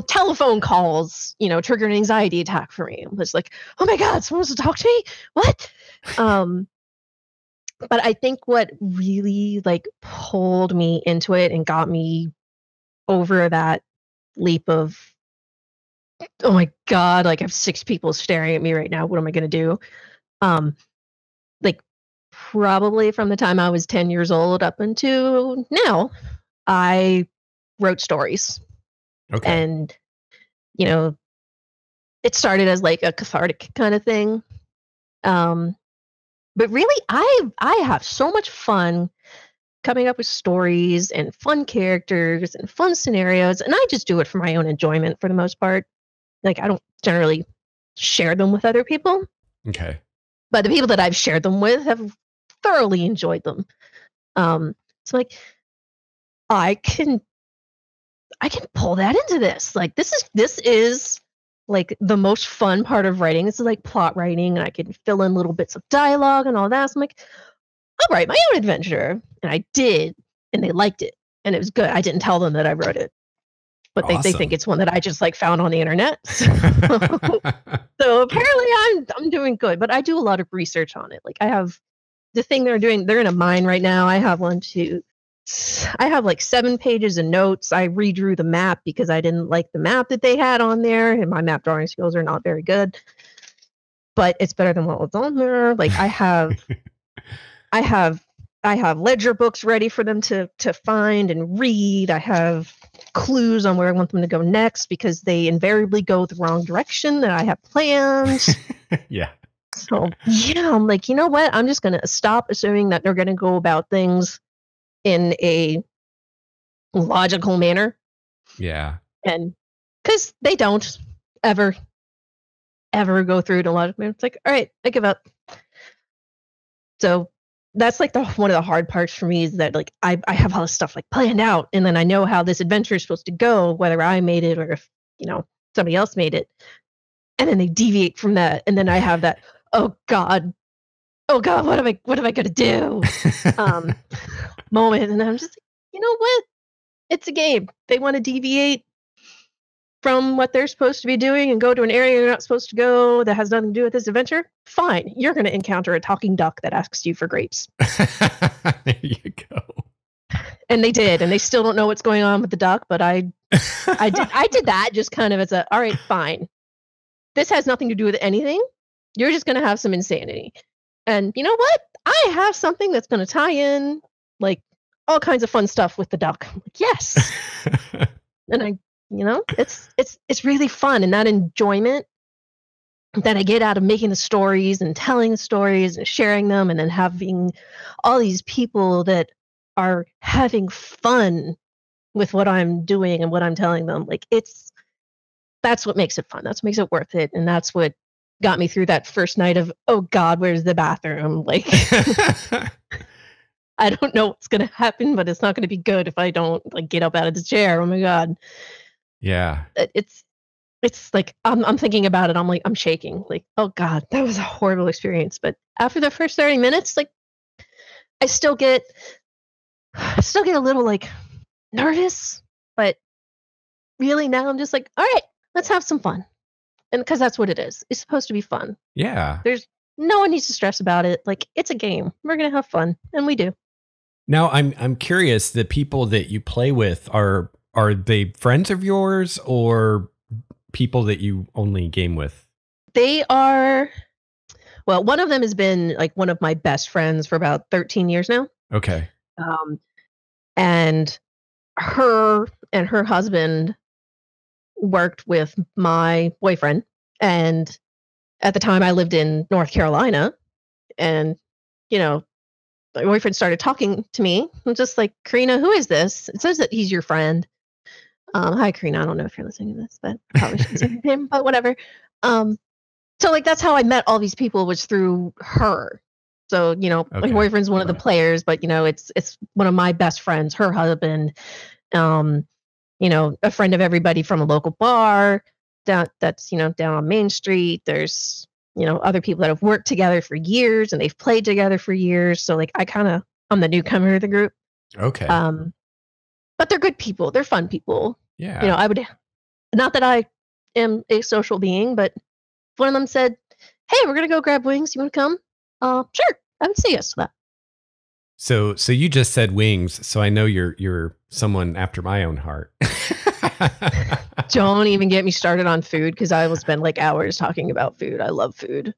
telephone calls, trigger an anxiety attack for me. I'm just like, oh my God, someone wants to talk to me? What? But I think what really like pulled me into it and got me over that leap of, oh my God, like I have 6 people staring at me right now. What am I going to do? Like probably from the time I was 10 years old up until now, I wrote stories. Okay. And, it started as like a cathartic kind of thing. But really, I have so much fun coming up with stories and fun characters and fun scenarios. And I just do it for my own enjoyment for the most part. Like I don't generally share them with other people. Okay. But the people that I've shared them with have thoroughly enjoyed them. So like I can pull that into this. Like this is like the most fun part of writing. This is like plot writing, and I can fill in little bits of dialogue and all that. So I'm like, I'll write my own adventure. And I did, and they liked it. And it was good. I didn't tell them that I wrote it. But they think it's one that I just like found on the internet. So apparently I'm doing good, but I do a lot of research on it. Like I have the thing they're in a mine right now. I have like 7 pages of notes. I redrew the map because I didn't like the map that they had on there, and my map drawing skills are not very good. But it's better than what was on there. Like I have ledger books ready for them to find and read. I have clues on where I want them to go next because they invariably go the wrong direction that I have planned. Yeah. So yeah, I'm like, you know what? I'm just gonna stop assuming that they're gonna go about things in a logical manner. Yeah. And because they don't ever go through it in a logical manner. It's like, all right, I give up. So that's like one of the hard parts for me is that like I have all this stuff like planned out, and then I know how this adventure is supposed to go, whether I made it or if somebody else made it, and then they deviate from that, and then I have that oh god, what am I gonna do moment, and I'm just like, you know what, it's a game. They want to deviate from what they're supposed to be doing and go to an area you're not supposed to go that has nothing to do with this adventure, fine. You're going to encounter a talking duck that asks you for grapes. There you go. And they did, and they still don't know what's going on with the duck, but I did that just kind of as a, all right, fine. This has nothing to do with anything. You're just going to have some insanity. And you know what? I have something that's going to tie in like all kinds of fun stuff with the duck. I'm like, yes. And it's really fun, and that enjoyment that I get out of making the stories and telling the stories and sharing them, and then having all these people that are having fun with what I'm doing and what I'm telling them. Like that's what makes it fun. That's what makes it worth it. And that's what got me through that first night of, oh God, where's the bathroom? Like I don't know what's gonna happen, but it's not gonna be good if I don't like get up out of the chair. Oh my god. Yeah. It's like I'm thinking about it. I'm like I'm shaking. Like oh god, that was a horrible experience. But after the first 30 minutes, like I still get a little like nervous, but really now I'm just like, all right, let's have some fun. And because that's what it is. It's supposed to be fun. Yeah. There's no one needs to stress about it. Like it's a game. We're gonna have fun, and we do. Now I'm curious, the people that you play with, are they friends of yours or people that you only game with? They are well, one of them has been like one of my best friends for about 13 years now. Okay. Um, and her and her husband worked with my boyfriend. And at the time I lived in North Carolina, and you know, my boyfriend started talking to me. I'm just like, Karina, who is this? It says that he's your friend. Hi, Karina. I don't know if you're listening to this, but I probably shouldn't say her name, but whatever. So like that's how I met all these people, was through her. So, you know, my Okay. boyfriend's one of the players, but you know, it's one of my best friends, her husband, you know, a friend of everybody from a local bar that's, you know, down on Main Street. There's, you know, other people that have worked together for years and they've played together for years. So like I'm the newcomer to the group. Okay. But they're good people. They're fun people. Yeah. You know, I would not that I am a social being, but if one of them said, "Hey, we're gonna go grab wings. You want to come?" Sure. I would say yes to that. So you just said wings, so I know you're someone after my own heart. Don't even get me started on food, because I will spend like hours talking about food. I love food.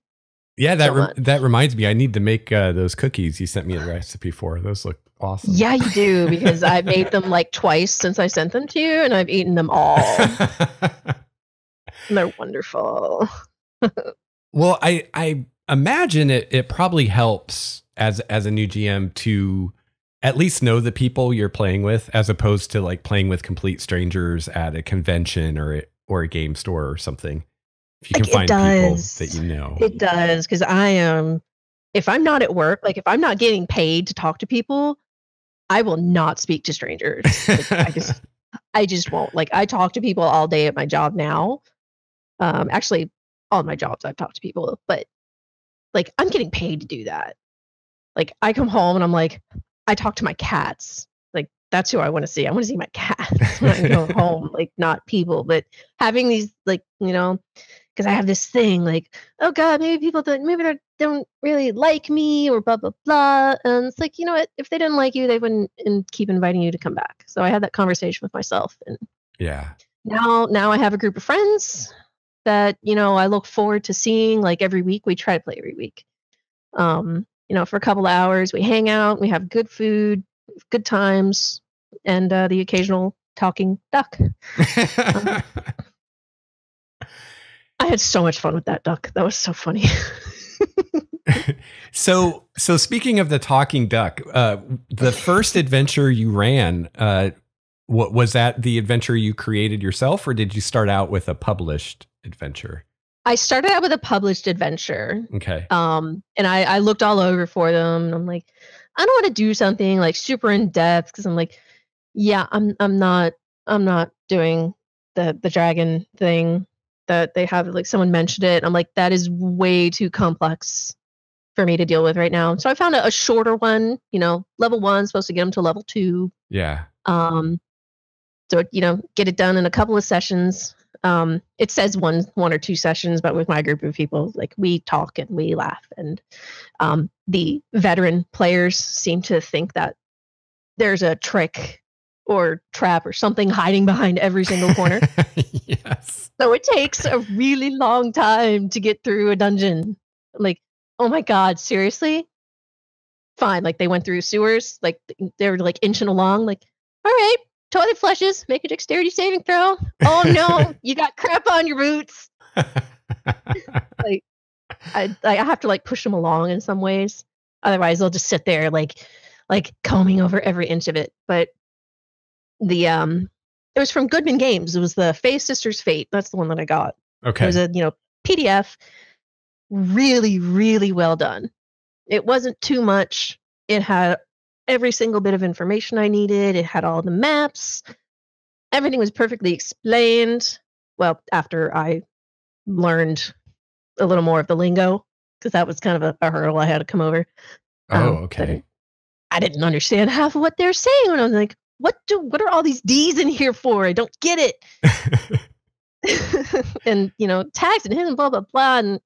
Yeah, So that reminds me, I need to make those cookies you sent me a recipe for. Those look awesome. Yeah, you do, because I've made them like twice since I sent them to you, and I've eaten them all. And they're wonderful. Well, I imagine it probably helps as a new GM to at least know the people you're playing with, as opposed to like playing with complete strangers at a convention or a game store or something. If you can find people that you know. It does, because if I'm not at work, like if I'm not getting paid to talk to people, I will not speak to strangers. Like, I just won't. Like I talk to people all day at my job now. Actually, all my jobs I've talked to people, but like I'm getting paid to do that. Like I come home and I'm like, I talk to my cats. Like that's who I want to see. I want to see my cats when I go home, like not people. But having these, like, you know, because I have this thing like, oh God, maybe they don't really like me, or blah blah blah. And it's like, you know what? If they didn't like you, they wouldn't keep inviting you to come back. So I had that conversation with myself, and Yeah. now I have a group of friends that, you know, I look forward to seeing like every week. We try to play every week. You know, for a couple of hours, we hang out, we have good food, good times, and the occasional talking duck. I had so much fun with that duck. That was so funny. So speaking of the talking duck, the first adventure you ran, what was that? The adventure you created yourself, or did you start out with a published adventure? I started out with a published adventure. Okay. And I looked all over for them, and I'm like, I don't want to do something like super in depth, because I'm like, yeah, I'm not doing the dragon thing that they have. Like someone mentioned it. I'm like, that is way too complex for me to deal with right now. So I found a shorter one, you know, level 1, supposed to get them to level 2. Yeah. So, you know, get it done in a couple of sessions. It says one or 2 sessions, but with my group of people, like we talk and we laugh, and the veteran players seem to think that there's a trick or trap or something hiding behind every single corner. Yes. So it takes a really long time to get through a dungeon. I'm like, oh my God, seriously? Fine. Like they went through sewers, like they were like inching along, like, all right, toilet flushes, make a dexterity saving throw. Oh no, you got crap on your boots. Like I have to like push them along in some ways. Otherwise they'll just sit there like combing over every inch of it. But the it was from Goodman Games. It was the Fae Sisters Fate. That's the one that I got. Okay. It was a, you know, PDF, really, really well done. It wasn't too much. It had every single bit of information I needed. It had all the maps. Everything was perfectly explained. Well, after I learned a little more of the lingo, because that was kind of a hurdle I had to come over. Oh, okay. I didn't understand half of what they're saying, and I was like, what are all these D's in here for? I don't get it. And tags and hidden, blah blah blah, and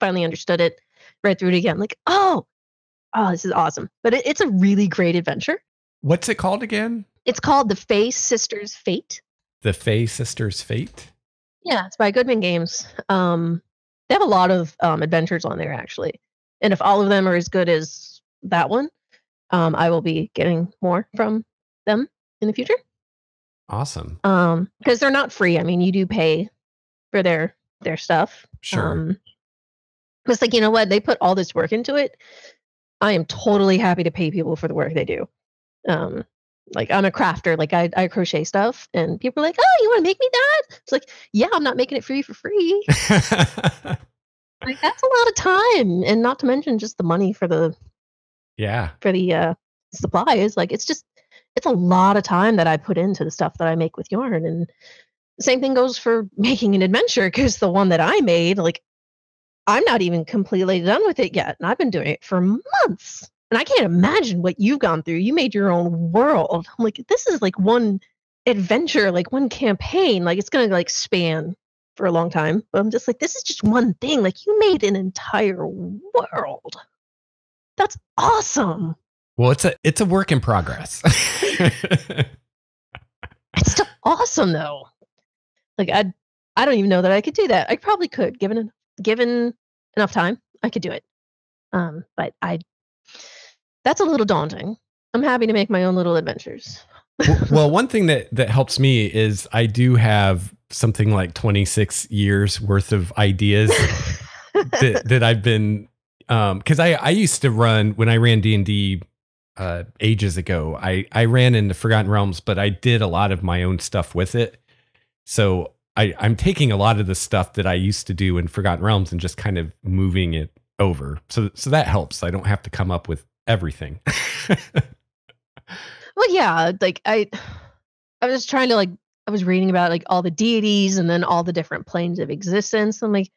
finally understood it. Read through it again, like, oh, this is awesome. But it's a really great adventure. What's it called again? It's called The Fey Sisters' Fate. The Fey Sisters' Fate? Yeah, it's by Goodman Games. They have a lot of adventures on there, actually. And if all of them are as good as that one, I will be getting more from them in the future. Awesome. Because they're not free. I mean, you do pay for their stuff. Sure. It's like, you know what? They put all this work into it. I am totally happy to pay people for the work they do. Like, I'm a crafter. Like, I crochet stuff, and people are like, "Oh, you want to make me that?" It's like, yeah, I'm not making it for you for free. Like, that's a lot of time, and not to mention just the money for the supplies. Like, it's a lot of time that I put into the stuff that I make with yarn. And the same thing goes for making an adventure, because the one that I made, like, I'm not even completely done with it yet, and I've been doing it for months. And I can't imagine what you've gone through. You made your own world. I'm like, this is like one adventure, like one campaign. Like, it's gonna like span for a long time. But I'm just like, this is just one thing. Like, you made an entire world. That's awesome. Well, it's a work in progress. It's still awesome though. Like, I don't even know that I could do that. I probably could, given enough time, I could do it. But that's a little daunting. I'm happy to make my own little adventures. Well, one thing that helps me is I do have something like 26 years worth of ideas that I've been, because I used to run, when I ran D&D ages ago, I ran into Forgotten Realms, but I did a lot of my own stuff with it. So I'm taking a lot of the stuff that I used to do in Forgotten Realms and just kind of moving it over. So that helps. I don't have to come up with everything. Well, yeah, like I was trying to, like, I was reading about like all the deities and then all the different planes of existence. I'm like,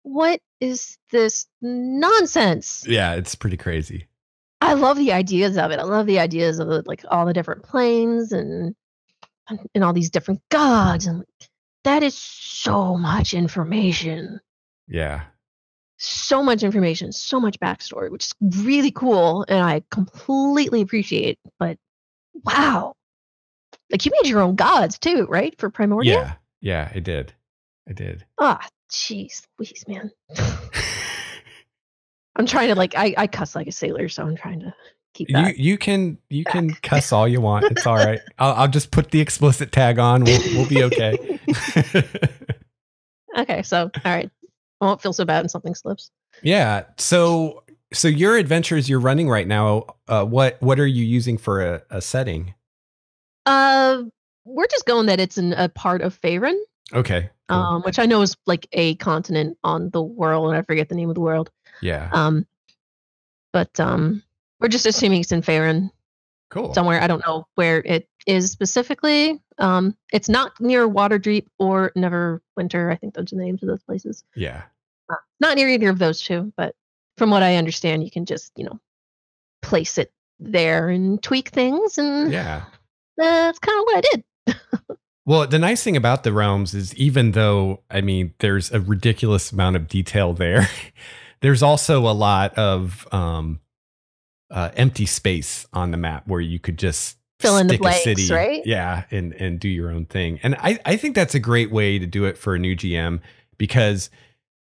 what is this nonsense? Yeah, it's pretty crazy. I love the ideas of it. I love the ideas of like all the different planes and all these different gods. And that is so much information. Yeah. So much information, so much backstory, which is really cool, and I completely appreciate. But wow, like, you made your own gods too, right? For Primordia? Yeah, I did. Ah, jeez, Louise, man. I'm trying to, like, I cuss like a sailor, so I'm trying to keep that. You can cuss all you want. It's all right. I'll just put the explicit tag on. We'll be okay. Okay, so all right. I won't feel so bad when something slips. Yeah. So your adventures you're running right now, what are you using for a setting? We're just going that it's a part of Faerun. Okay. Cool. Which I know is like a continent on the world, and I forget the name of the world. Yeah. But we're just assuming it's in Faerun. Cool. Somewhere. I don't know where it is specifically. It's not near Waterdeep or Neverwinter. I think those are the names of those places. Yeah. Not near either of those two, but from what I understand, you can just, place it there and tweak things, and yeah, that's kind of what I did. Well, the nice thing about the realms is, even though, I mean, there's a ridiculous amount of detail there, there's also a lot of empty space on the map where you could just fill in the stick blanks, a city, right? Yeah, and do your own thing. And I think that's a great way to do it for a new GM, because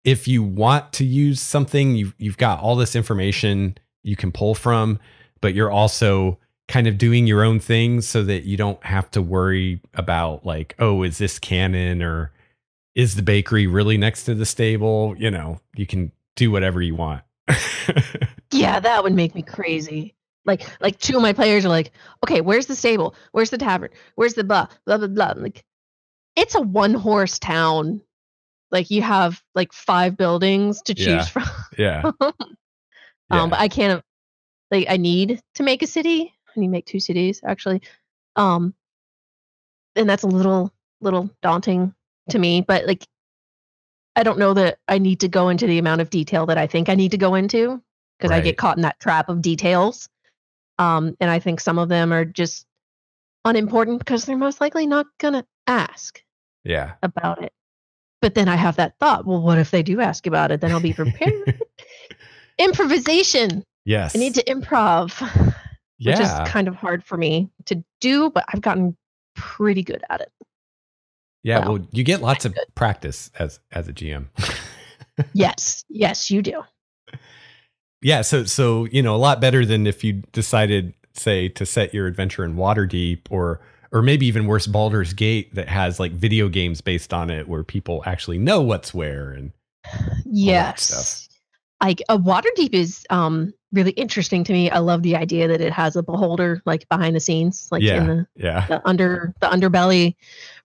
if you want to use something, you've got all this information you can pull from, but you're also kind of doing your own things, so that you don't have to worry about, like, oh, is this canon, or is the bakery really next to the stable? You can do whatever you want. Yeah, that would make me crazy. Like two of my players are like, okay, where's the stable? Where's the tavern? Where's the blah, blah, blah, blah. I'm like, it's a 1-horse town. Like, you have like 5 buildings to choose from. Yeah. But I can't Like I need to make a city. I need to make 2 cities actually. Um, and that's a little daunting to me, but like I don't know that I need to go into the amount of detail that I think I need to go into because I get Right. caught in that trap of details. And I think some of them are just unimportant because they're most likely not gonna ask Yeah. about it. But then I have that thought, well, what if they do ask about it? Then I'll be prepared. Improvisation. I need Yes. to improv, which is Yeah. kind of hard for me to do, but I've gotten pretty good at it. Yeah. Well, Well, you get lots kind of of good. practice as a GM. Yes, yes, you do. Yeah. So a lot better than if you decided, say, to set your adventure in Waterdeep or maybe even worse, Baldur's Gate that has like video games based on it where people actually know what's where and all that stuff. Yes. Like Waterdeep is really interesting to me. I love the idea that it has a beholder like behind the scenes, like in Yeah. Yeah. the underbelly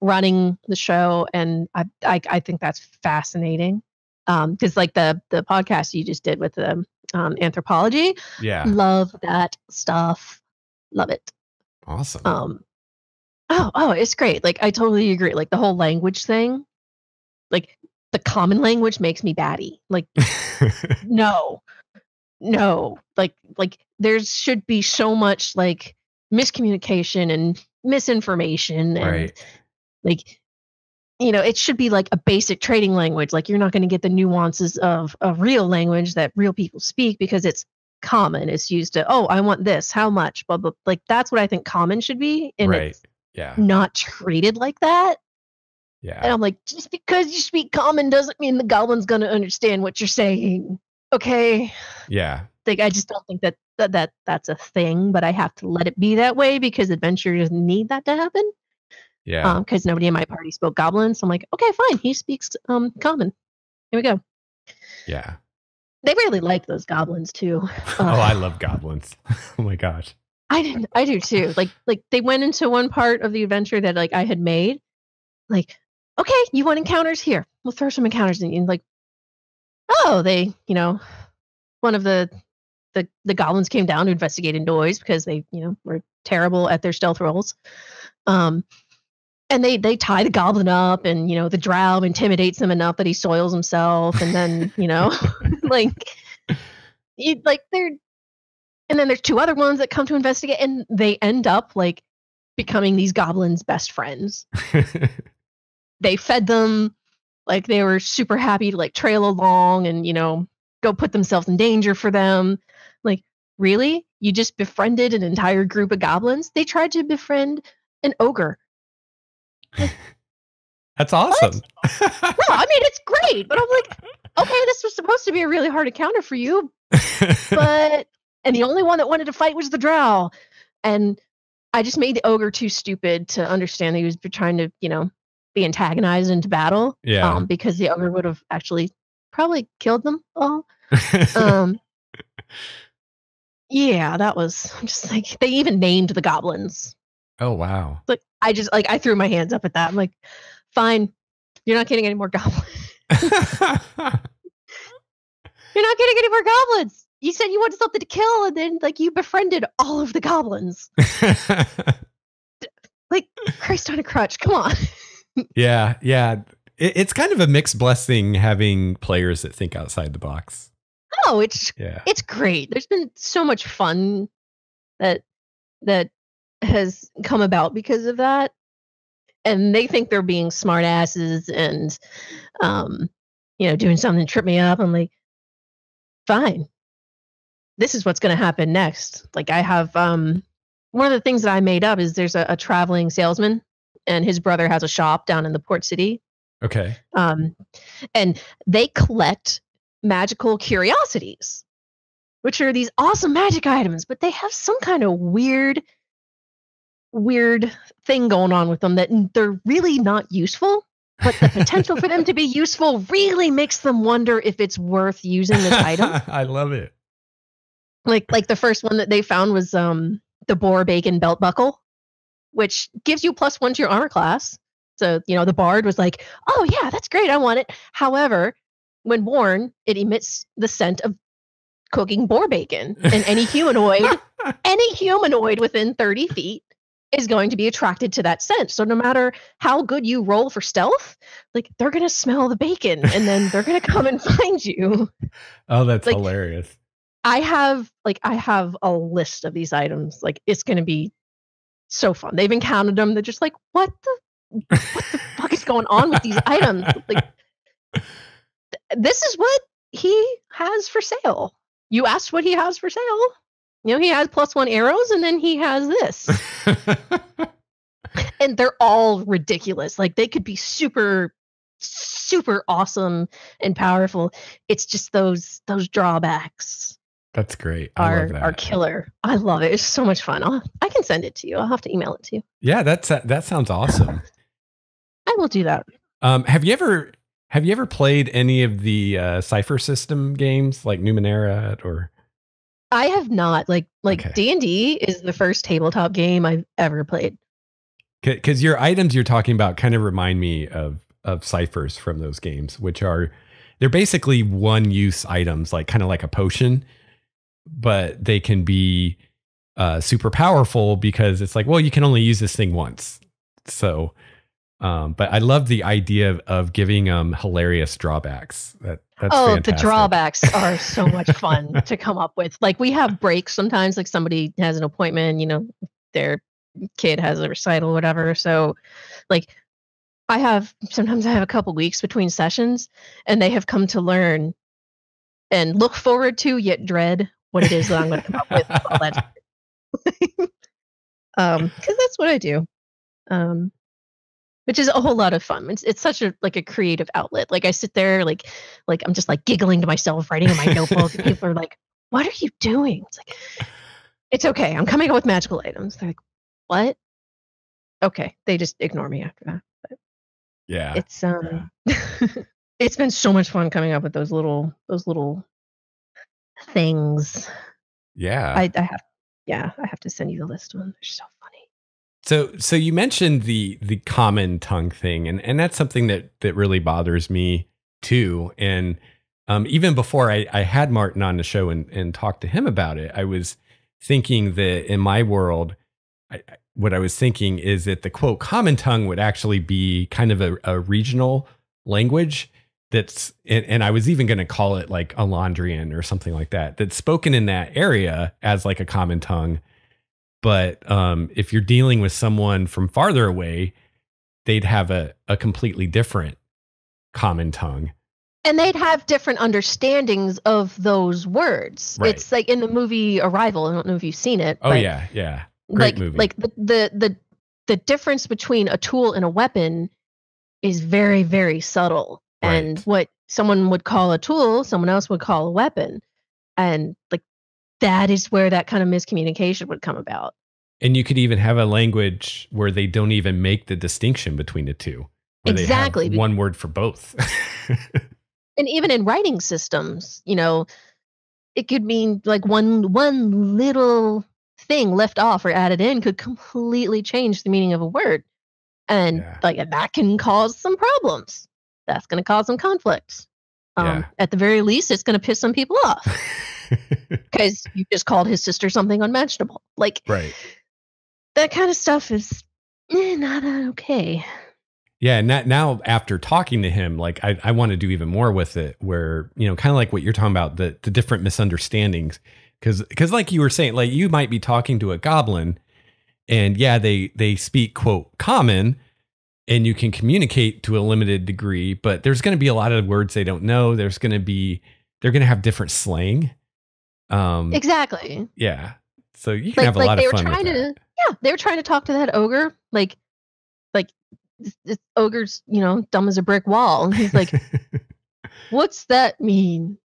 running the show, and I think that's fascinating. Because like the podcast you just did with the anthropology, Yeah. love that stuff. Love it. Awesome. Oh, it's great. Like I totally agree. Like the whole language thing, like the common language makes me batty. Like no, no. Like there should be so much like miscommunication and misinformation and Right. like it should be like a basic trading language. Like you're not going to get the nuances of a real language that real people speak because it's common. It's used to, oh, I want this, how much, blah blah. Like that's what I think common should be, and Right. it's Yeah. not treated like that. And Yeah. I'm like, just because you speak common doesn't mean the goblin's going to understand what you're saying. Okay. Yeah. Like, I just don't think that's a thing, but I have to let it be that way because adventurers need that to happen. Yeah. Because nobody in my party spoke goblin. So I'm like, okay, fine. He speaks common. Here we go. Yeah. They really like those goblins too. Oh, I love goblins. Oh my gosh. I do too. Like they went into one part of the adventure that like I had made. Like, okay, you want encounters here? We'll throw some encounters in. And like, oh, they, one of the goblins came down to investigate a noise because they, were terrible at their stealth rolls. And they tie the goblin up, and the drow intimidates him enough that he soils himself, and then like, they're, and then there's 2 other ones that come to investigate, and they end up like becoming these goblins' best friends. They fed them, like they were super happy to like trail along and go put themselves in danger for them. Like, really? You just befriended an entire group of goblins? They tried to befriend an ogre. That's awesome. No, I mean it's great, but I'm like, okay, this was supposed to be a really hard encounter for you, but and the only one that wanted to fight was the drow, and I just made the ogre too stupid to understand that he was trying to be antagonized into battle. Yeah. Because the ogre would have actually probably killed them all. Yeah, that was just like they even named the goblins. Oh wow. Like I threw my hands up at that. I'm like, fine, you're not getting any more goblins. You're not getting any more goblins. You said you wanted something to kill, and then like you befriended all of the goblins. Like Christ on a crutch. Come on. Yeah. It's kind of a mixed blessing having players that think outside the box. Oh, it's great. There's been so much fun that has come about because of that. And they think they're being smart asses and doing something to trip me up. I'm like, fine. This is what's going to happen next. Like I have one of the things that I made up is there's a traveling salesman, and his brother has a shop down in the port city. Okay. And they collect magical curiosities, which are these awesome magic items, but they have some kind of weird thing going on with them that they're really not useful, but the potential for them to be useful really makes them wonder if it's worth using this item. I love it. Like the first one that they found was the boar bacon belt buckle, which gives you +1 to your armor class. So, the bard was like, oh yeah, that's great, I want it. However, when worn, it emits the scent of cooking boar bacon, and any humanoid within 30 feet is going to be attracted to that scent. So no matter how good you roll for stealth, like they're gonna smell the bacon and then they're gonna come and find you. Oh, that's like, hilarious. I have a list of these items. Like it's gonna be so fun. They've encountered them. They're just like, what the fuck is going on with these items? Like this is what he has for sale. You asked what he has for sale. You know, he has +1 arrows, and then he has this. And they're all ridiculous. Like they could be super, super awesome and powerful. It's just those drawbacks. That's great. I love that. Are killer. I love it. It's so much fun. I can send it to you. I'll have to email it to you. Yeah, that sounds awesome. I will do that. Have you ever played any of the Cypher System games like Numenera or? I have not. Like Okay. D&D is the first tabletop game I've ever played. Because your items you're talking about kind of remind me of ciphers from those games, which they're basically one-use items, like kind of like a potion, but they can be super powerful because it's like, well, you can only use this thing once. So, but I love the idea of giving them hilarious drawbacks. That's fantastic. The drawbacks are so much fun to come up with. Like we have breaks sometimes, like somebody has an appointment, you know, their kid has a recital or whatever. So like sometimes I have a couple weeks between sessions, and they have come to learn and look forward to yet dread what it is that I'm going to come up with. All that. Because that's what I do. Which is a whole lot of fun. It's such a creative outlet. Like I sit there like I'm just like giggling to myself, writing in my notebook, and people are like, "What are you doing?" It's like, it's okay. I'm coming up with magical items. They're like, "What?" Okay, they just ignore me after that. But yeah, it's it's been so much fun coming up with those little things. Yeah, I have to send you the list of them. They're so funny. So you mentioned the common tongue thing, and that's something that really bothers me too. And even before I had Martin on the show and talked to him about it, I was thinking that in my world, what I was thinking is that the quote common tongue would actually be kind of a regional language that's, and I was even going to call it like Alandrian or something like that, that's spoken in that area as like a common tongue. But if you're dealing with someone from farther away, they'd have a completely different common tongue. And they'd have different understandings of those words. Right. It's like in the movie Arrival. I don't know if you've seen it. Oh, yeah. Great movie. Like the difference between a tool and a weapon is very, very subtle. Right. And what someone would call a tool, someone else would call a weapon. And like that is where that kind of miscommunication would come about. And you could even have a language where they don't even make the distinction between the two. Exactly. They have one word for both. And even in writing systems, you know, it could mean like one little thing left off or added in could completely change the meaning of a word. And like that can cause some problems. That's going to cause some conflicts. At the very least, it's going to piss some people off. Because you just called his sister something unmentionable. Like, right. That kind of stuff is not okay. Yeah, and now after talking to him, like I want to do even more with it, where, you know, kind of like what you're talking about, the different misunderstandings. Because like you were saying, like you might be talking to a goblin and they speak, quote, common, and you can communicate to a limited degree, but there's going to be a lot of words they don't know. They're going to have different slang. Exactly. Yeah. So you can have a lot of fun with that. Yeah, they were trying to talk to that ogre, like this ogre's, you know, dumb as a brick wall, and he's like, "What's that mean?"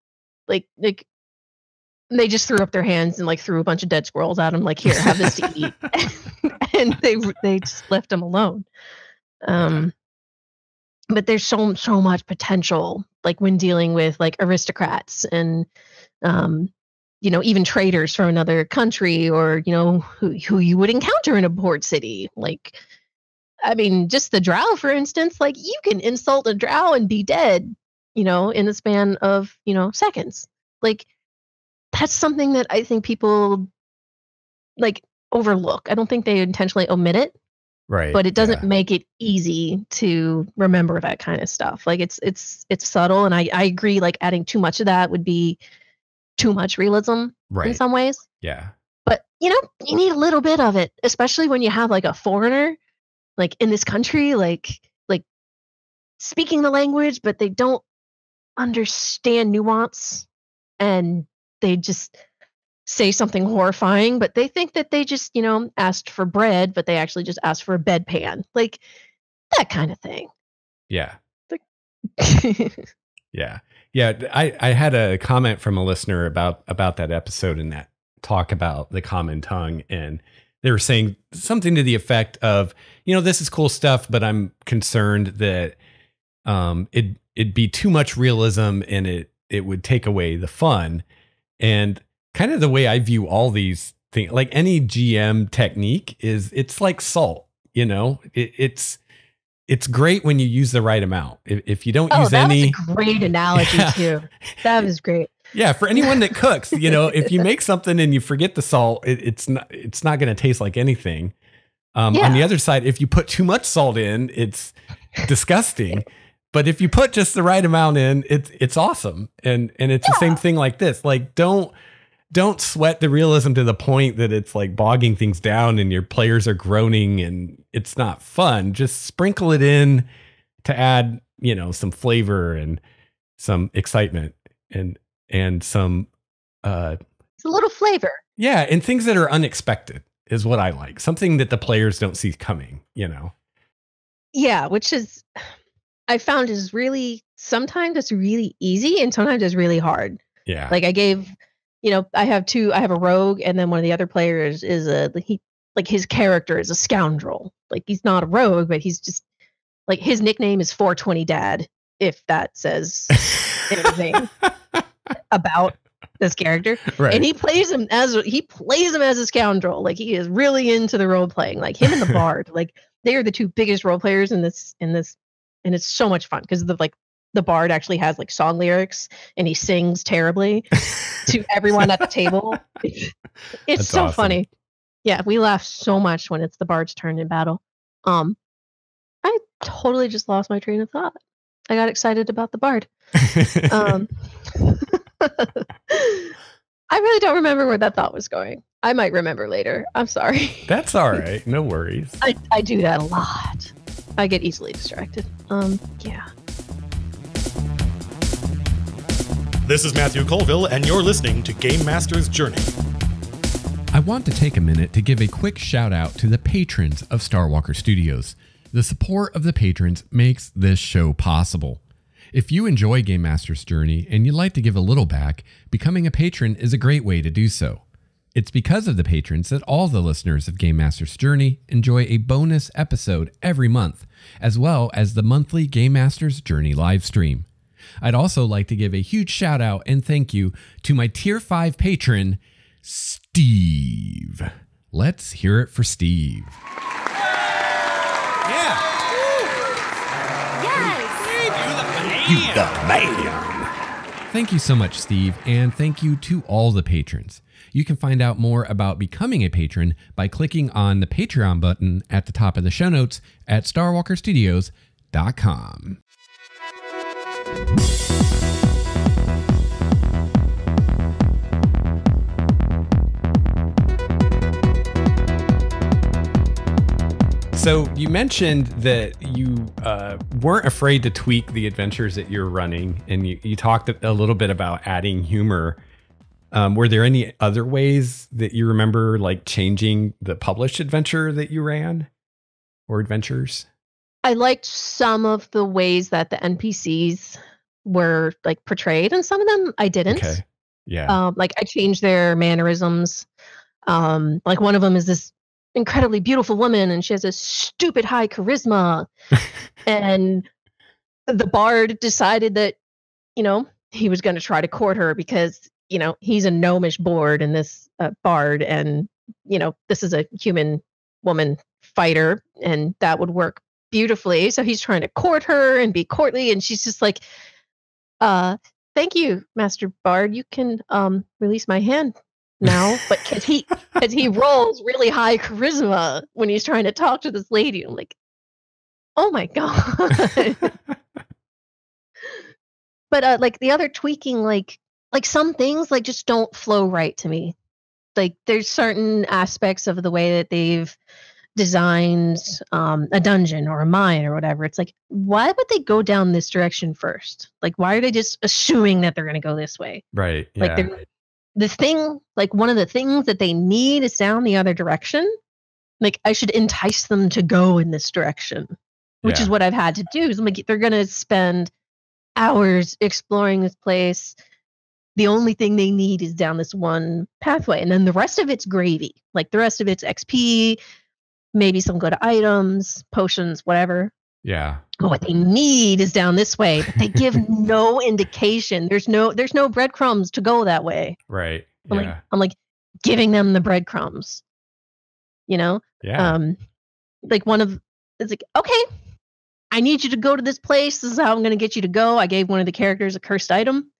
Like they just threw up their hands and like threw a bunch of dead squirrels at him, like, "Here, have this to eat," and they just left him alone. But there's so much potential, like when dealing with like aristocrats and you know, even traders from another country, or, you know, who you would encounter in a port city. Like, I mean, just the drow, for instance, like you can insult a drow and be dead, you know, in the span of, you know, seconds. Like that's something that I think people like overlook. I don't think they intentionally omit it, Right. but it doesn't Yeah. make it easy to remember that kind of stuff. Like it's subtle, and I agree. Like adding too much of that would be too much realism in Right. some ways. Yeah. But you need a little bit of it, especially when you have like a foreigner like in this country, like speaking the language, but they don't understand nuance, and they just say something horrifying, but they think that they just, asked for bread, but they actually just asked for a bedpan. Like that kind of thing. Yeah. Like Yeah. Yeah. I had a comment from a listener about that episode and that talk about the common tongue. And they were saying something to the effect of, this is cool stuff, but I'm concerned that it'd be too much realism and it would take away the fun. And kind of the way I view all these things, like any GM technique it's like salt, it's great when you use the right amount. If you don't use any, that was a great analogy too. That was great. Yeah, for anyone that cooks, if you make something and you forget the salt, it's not going to taste like anything. On the other side, if you put too much salt in, it's disgusting. But if you put just the right amount in, it's awesome. And it's the same thing like this. Like don't sweat the realism to the point that it's like bogging things down and your players are groaning and it's not fun. Just sprinkle it in to add, some flavor and some excitement and some it's a little flavor. Yeah, and things that are unexpected is what I like. Something that the players don't see coming, Yeah, which is I found is really sometimes it's really easy and sometimes it's really hard. Yeah. Like I gave, I have a rogue, and then one of the other players is his character is a scoundrel. Like he's not a rogue, but he's just like his nickname is 420 Dad, if that says anything about this character. Right. And he plays him as a scoundrel. Like he is really into the role playing. Like him and the bard, like they are the two biggest role players in this, and it's so much fun because the bard actually has like song lyrics and he sings terribly to everyone at the table. It's That's so awesome. funny. Yeah, we laugh so much when it's the bard's turn in battle. I totally just lost my train of thought. I got excited about the bard. I really don't remember where that thought was going. I might remember later. I'm sorry. That's all right. No worries. I do that a lot. I get easily distracted. Yeah. This is Matthew Colville, and you're listening to Game Master's Journey. I want to take a minute to give a quick shout out to the patrons of Starwalker Studios. The support of the patrons makes this show possible. If you enjoy Game Master's Journey and you'd like to give a little back, becoming a patron is a great way to do so. It's because of the patrons that all the listeners of Game Master's Journey enjoy a bonus episode every month, as well as the monthly Game Master's Journey live stream. I'd also like to give a huge shout out and thank you to my Tier 5 patron, Steve. Let's hear it for Steve. Yeah. You the man. Thank you so much, Steve, and thank you to all the patrons. You can find out more about becoming a patron by clicking on the Patreon button at the top of the show notes at starwalkerstudios.com. So you mentioned that you weren't afraid to tweak the adventures that you're running, and you talked a little bit about adding humor. Were there any other ways that you remember, like changing the published adventure that you ran, or adventures? I liked some of the ways that the NPCs were like portrayed, and some of them I didn't. Okay. Yeah. Like I changed their mannerisms. Like one of them is this incredibly beautiful woman, and she has a stupid high charisma. And the bard decided that, he was going to try to court her because, he's a gnomish bard and this bard, and, this is a human woman fighter, and that would work beautifully. So he's trying to court her and be courtly, and she's just like, thank you, Master Bard. You can release my hand now. But because he rolls really high charisma when he's trying to talk to this lady. I'm like, oh my god. But like the other tweaking, like some things like just don't flow right to me. Like there's certain aspects of the way that they've designed a dungeon or a mine or whatever. It's like, why would they go down this direction first? Like, why are they just assuming that they're going to go this way? Right. Like Yeah. the thing, like one of the things that they need is down the other direction. Like I should entice them to go in this direction, which Yeah. is what I've had to do. So I'm like, they're going to spend hours exploring this place. The only thing they need is down this one pathway. And then the rest of it's gravy. Like the rest of it's XP, maybe some good items, potions, whatever. Yeah. But what they need is down this way. But they give no indication. There's no breadcrumbs to go that way. Right. I'm like giving them the breadcrumbs. You know? Yeah. Like it's like, okay, I need you to go to this place. This is how I'm gonna get you to go. I gave one of the characters a cursed item.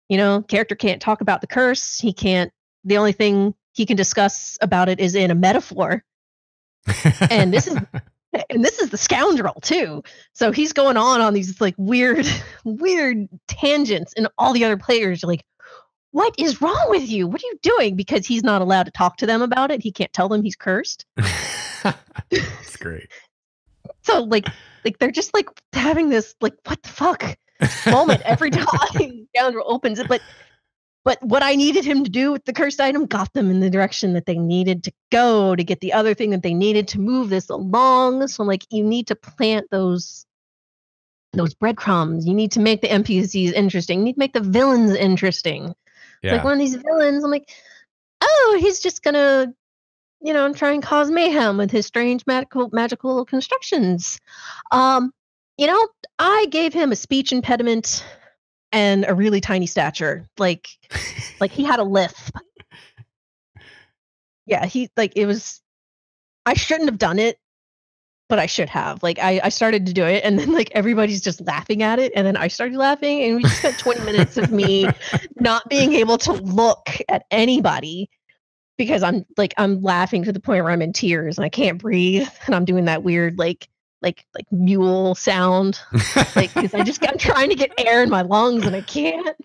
You know, character can't talk about the curse. The only thing he can discuss about it is in a metaphor. And this is the scoundrel too. So he's going on these like weird tangents, and all the other players are like, what is wrong with you? What are you doing? Because he's not allowed to talk to them about it. He can't tell them he's cursed. That's great. So like they're just like having this like, what the fuck moment every time Scoundrel opens it. But what I needed him to do with the cursed item got them in the direction that they needed to go to get the other thing that they needed to move this along. So like you need to plant those breadcrumbs. You need to make the NPCs interesting. You need to make the villains interesting. Yeah. Like one of these villains, I'm like, oh, he's just gonna, try and cause mayhem with his strange magical constructions. I gave him a speech impediment and a really tiny stature. Like he had a lisp. Yeah, I shouldn't have done it, but I should have. Like I started to do it, and then like everybody's just laughing at it, and then I started laughing, and we just spent 20 minutes of me not being able to look at anybody because I'm laughing to the point where I'm in tears and I can't breathe, and I'm doing that weird like mule sound, like because I'm trying to get air in my lungs and I can't.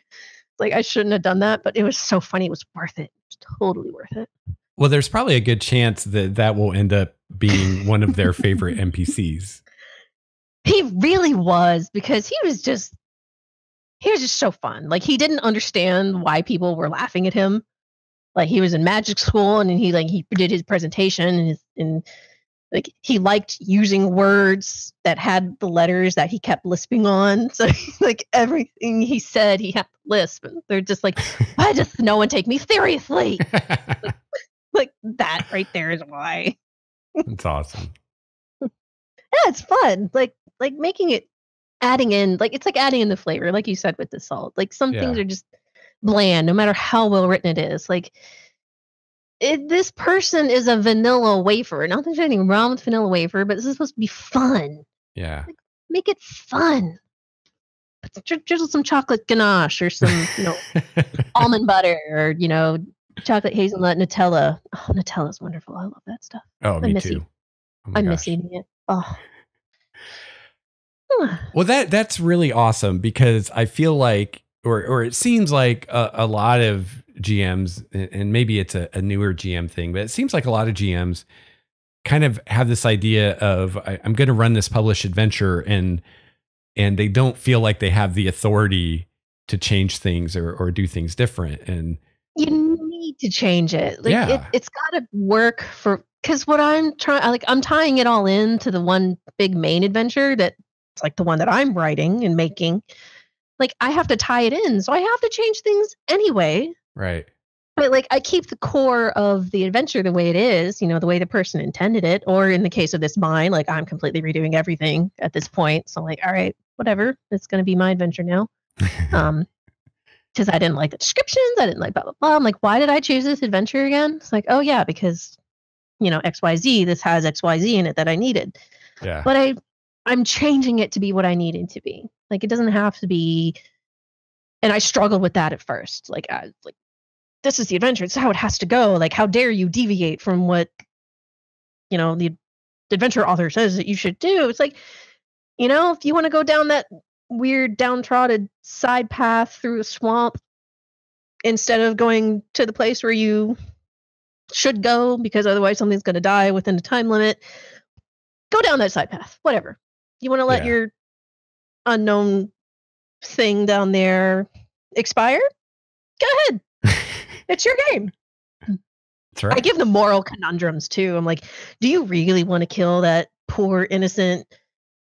Like I shouldn't have done that, but it was so funny. It was worth it. It was totally worth it. Well, there's probably a good chance that will end up being one of their favorite NPCs. He really was, because he was just so fun. Like he didn't understand why people were laughing at him. Like he was in magic school, and he did his presentation, and like he liked using words that had the letters that he kept lisping on. So like everything he said, he had to lisp. And they're just like, why does no one take me seriously? like that right there is why. That's awesome. Yeah, it's fun. Like making it, adding in, like it's like adding in the flavor, like you said with the salt. Like some things are just bland, no matter how well written it is. Like this person is a vanilla wafer. Not that there's anything wrong with vanilla wafer, but this is supposed to be fun. Yeah. Like, make it fun. Drizzle some chocolate ganache or some, almond butter, or chocolate hazelnut Nutella. Oh, Nutella's wonderful. I love that stuff. Oh, me too. Oh I miss eating it. Oh. Well, that's really awesome, because I feel like, or it seems like a lot of GMs, and maybe it's a newer GM thing, but it seems like a lot of GMs kind of have this idea of I'm going to run this published adventure, and they don't feel like they have the authority to change things or do things different. And you need to change it. Like it's got to work because what I'm tying it all into the one big main adventure that's like the one that I'm writing and making. Like I have to tie it in, so I have to change things anyway. Right. But like I keep the core of the adventure the way it is, the way the person intended it. Or in the case of this mine, like I'm completely redoing everything at this point. So I'm like, all right, whatever. It's going to be my adventure now. Because I didn't like the descriptions. I didn't like blah, blah, blah. I'm like, why did I choose this adventure again? It's like, oh yeah, because, XYZ, this has XYZ in it that I needed. Yeah. But I'm changing it to be what I need it to be. Like, it doesn't have to be And I struggled with that at first. Like, this is the adventure. It's how it has to go. Like, how dare you deviate from what, the adventure author says that you should do? It's like, if you want to go down that weird downtrodden side path through a swamp instead of going to the place where you should go, because otherwise something's going to die within the time limit, go down that side path. Whatever. You want to let your unknown thing down there expire? Go ahead. It's your game. That's right. I give them moral conundrums too. I'm like, do you really want to kill that poor innocent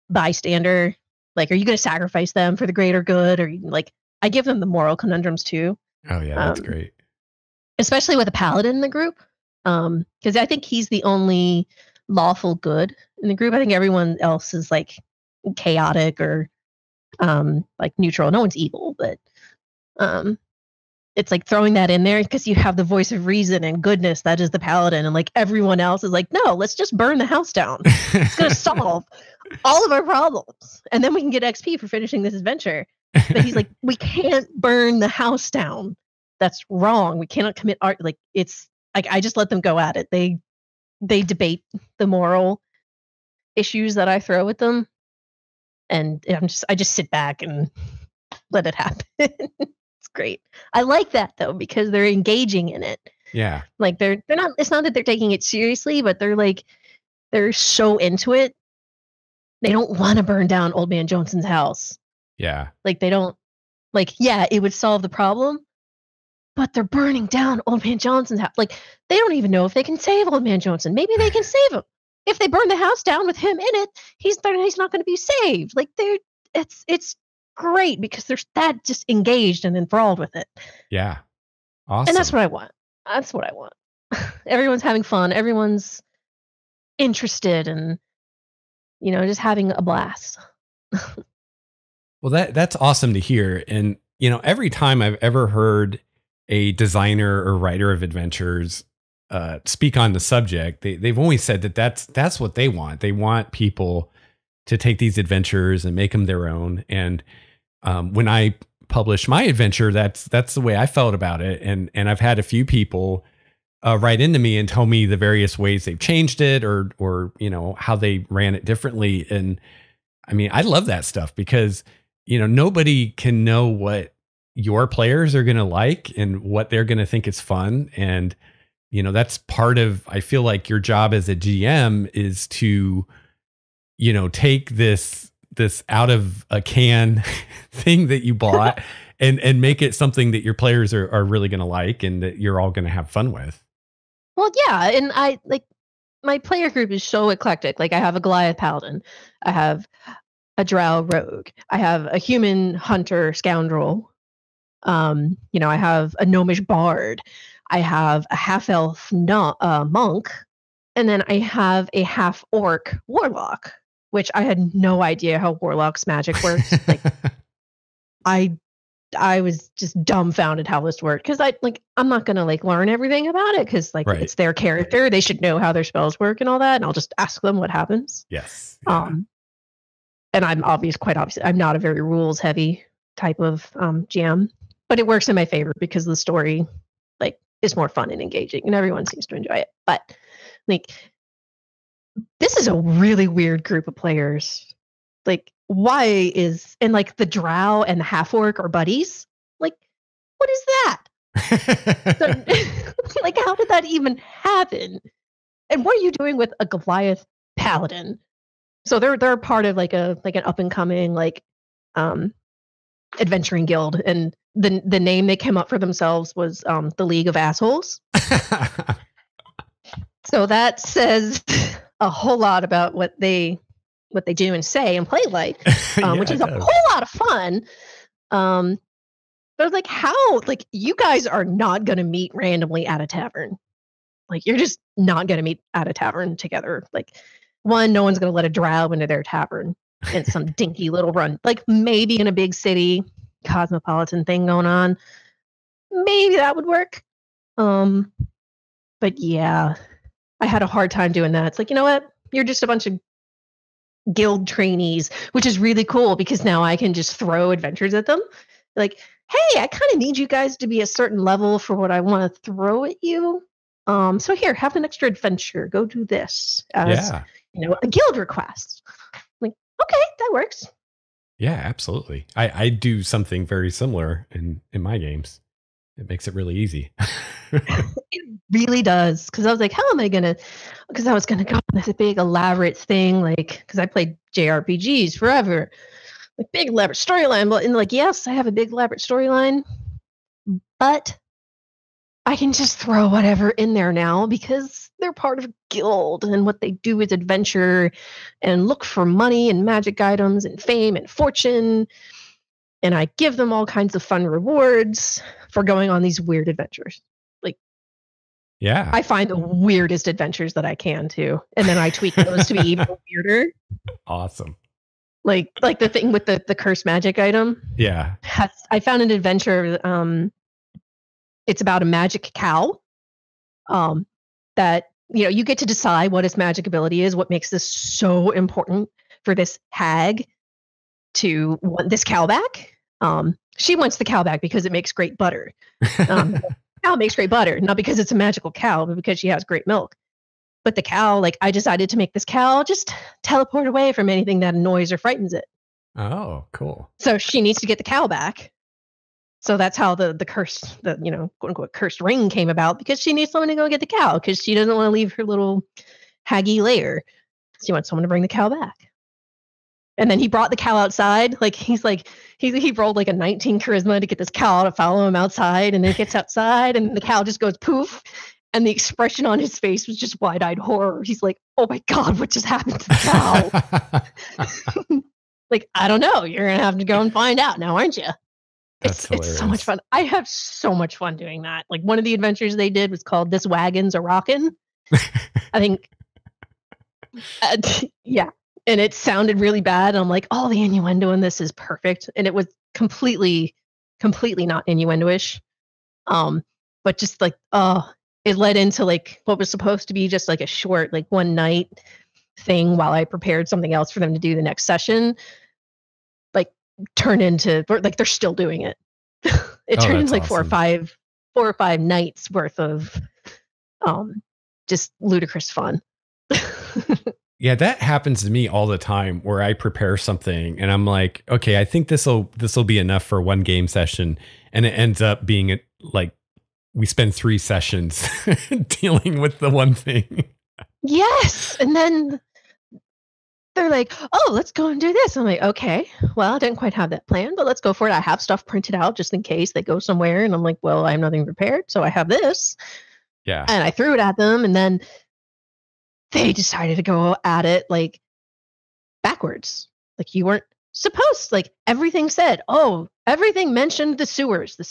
bystander? Like, are you going to sacrifice them for the greater good? Or I give them the moral conundrums too. Oh yeah, that's great. Especially with a paladin in the group, because I think he's the only lawful good in the group. I think everyone else is like chaotic or like neutral. No one's evil, but it's like throwing that in there because you have the voice of reason and goodness that is the paladin, and like everyone else is like, no, let's just burn the house down. It's gonna solve all of our problems, and then we can get XP for finishing this adventure. But he's like, we can't burn the house down. That's wrong. We cannot commit art. Like, it's like, I just let them go at it. They debate the moral issues that I throw at them, and I just sit back and let it happen. It's great. I like that though, because they're engaging in it. Yeah. Like they're not. It's not that they're taking it seriously, but they're so into it. They don't want to burn down Old Man Johnson's house. Yeah. Like they don't. Like, yeah, it would solve the problem, but they're burning down Old Man Johnson's house. Like, they don't even know if they can save Old Man Johnson. Maybe they can save him. If they burn the house down with him in it, he's not going to be saved. Like, it's great because they're that just engaged and enthralled with it. Yeah. Awesome. And that's what I want. That's what I want. Everyone's having fun. Everyone's interested and, just having a blast. Well, that's awesome to hear. And, every time I've ever heard a designer or writer of adventures speak on the subject, they've always said that that's what they want. They want people to take these adventures and make them their own. And when I published my adventure, that's the way I felt about it. And I've had a few people write into me and tell me the various ways they've changed it or how they ran it differently. And I mean, I love that stuff because nobody can know what your players are going to like and what they're going to think is fun. And, that's part of, I feel like your job as a GM is to, take this out of a can thing that you bought and make it something that your players are really going to like and that you're all going to have fun with. Well, yeah. And my player group is so eclectic. Like, I have a Goliath Paladin. I have a Drow rogue. I have a human hunter scoundrel. I have a gnomish bard. I have a half-elf monk. And then I have a half-orc warlock, which I had no idea how warlock's magic works. Like, I was just dumbfounded how this worked because I'm not gonna learn everything about it because right. It's their character. They should know how their spells work and all that, and I'll just ask them what happens. Yes. Yeah. And I'm quite obviously, I'm not a very rules heavy type of GM, but it works in my favor because the story is more fun and engaging, and everyone seems to enjoy it. But this is a really weird group of players. Why is the drow and the half orc are buddies? What is that? How did that even happen? And what are you doing with a Goliath paladin? So they're part of an up and coming adventuring guild, and the name they came up for themselves was the League of Assholes. So that says a whole lot about what they do and say and play which is a whole lot of fun. But how you guys are not going to meet randomly at a tavern. You're just not going to meet at a tavern together. One, no one's going to let a drow into their tavern in some dinky little run. Maybe in a big city, cosmopolitan thing going on. Maybe that would work. But yeah, I had a hard time doing that. It's you know what? You're just a bunch of guild trainees, which is really cool because now I can just throw adventures at them. hey, I kind of need you guys to be a certain level for what I want to throw at you. So here, have an extra adventure. Go do this as a guild request. I'm like, okay, that works. Yeah, absolutely. I do something very similar in my games. It makes it really easy. It really does. Because I was like, how am I going to, because I was going to go on this big elaborate thing, like, because I played JRPGs forever, like big elaborate storyline. And like, yes, I have a big elaborate storyline, but I can just throw whatever in there now because they're part of a guild, and what they do is adventure and look for money and magic items and fame and fortune. And I give them all kinds of fun rewards for going on these weird adventures. Like, yeah, I find the weirdest adventures that I can too, and then I tweak those to be even weirder. Awesome. Like the thing with the cursed magic item. Yeah, I found an adventure. It's about a magic cow. That you get to decide what its magic ability is. What makes this so important for this hag to want this cow back? She wants the cow back because it makes great butter. Cow makes great butter, not because it's a magical cow, but because she has great milk. But the cow, like, I decided to make this cow just teleport away from anything that annoys or frightens it. Oh, cool. So she needs to get the cow back. So that's how the curse, quote unquote cursed ring came about, because she needs someone to go get the cow because she doesn't want to leave her little haggy lair. She wants someone to bring the cow back. And then he brought the cow outside. Like, he rolled like a 19 charisma to get this cow to follow him outside. And then it gets outside and the cow just goes poof. And the expression on his face was just wide-eyed horror. He's like, oh my God, what just happened to the cow? Like, I don't know. You're going to have to go and find out now, aren't you? It's so much fun. I have so much fun doing that. Like, one of the adventures they did was called This Wagon's a Rockin'. I think, yeah. And it sounded really bad. I'm like, oh, the innuendo in this is perfect. And it was completely not innuendo-ish. But just like, it led into like what was supposed to be just like a short, like one night thing while I prepared something else for them to do the next session. Like, turn into, like, they're still doing it. It turned into like awesome. four or five nights worth of just ludicrous fun. Yeah, that happens to me all the time where I prepare something and I'm like, okay, I think this will be enough for one game session, and it ends up being like we spend 3 sessions dealing with the one thing. Yes, and then they're like, oh, let's go and do this. I'm like, okay, well, I didn't quite have that plan, but let's go for it. I have stuff printed out just in case they go somewhere. And I'm like, well, I have nothing prepared, so I have this. Yeah. And I threw it at them, and then they decided to go at it like backwards. Like, you weren't supposed, like, everything everything mentioned the sewers. I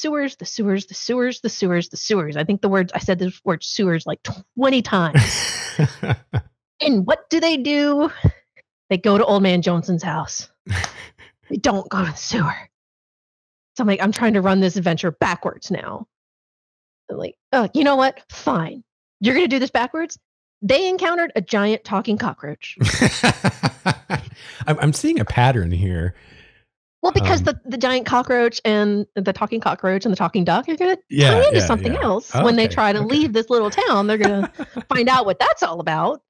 think I said the word sewers like 20 times. And what do? They go to Old Man Johnson's house. They don't go to the sewer. So I'm like, I'm trying to run this adventure backwards now. I'm like, oh, you know what? Fine. You're going to do this backwards? They encountered a giant talking cockroach. I'm seeing a pattern here. Well, because the giant cockroach and the talking cockroach and the talking duck are going to tie into something else. Oh, when they try to leave this little town, they're going to find out what that's all about.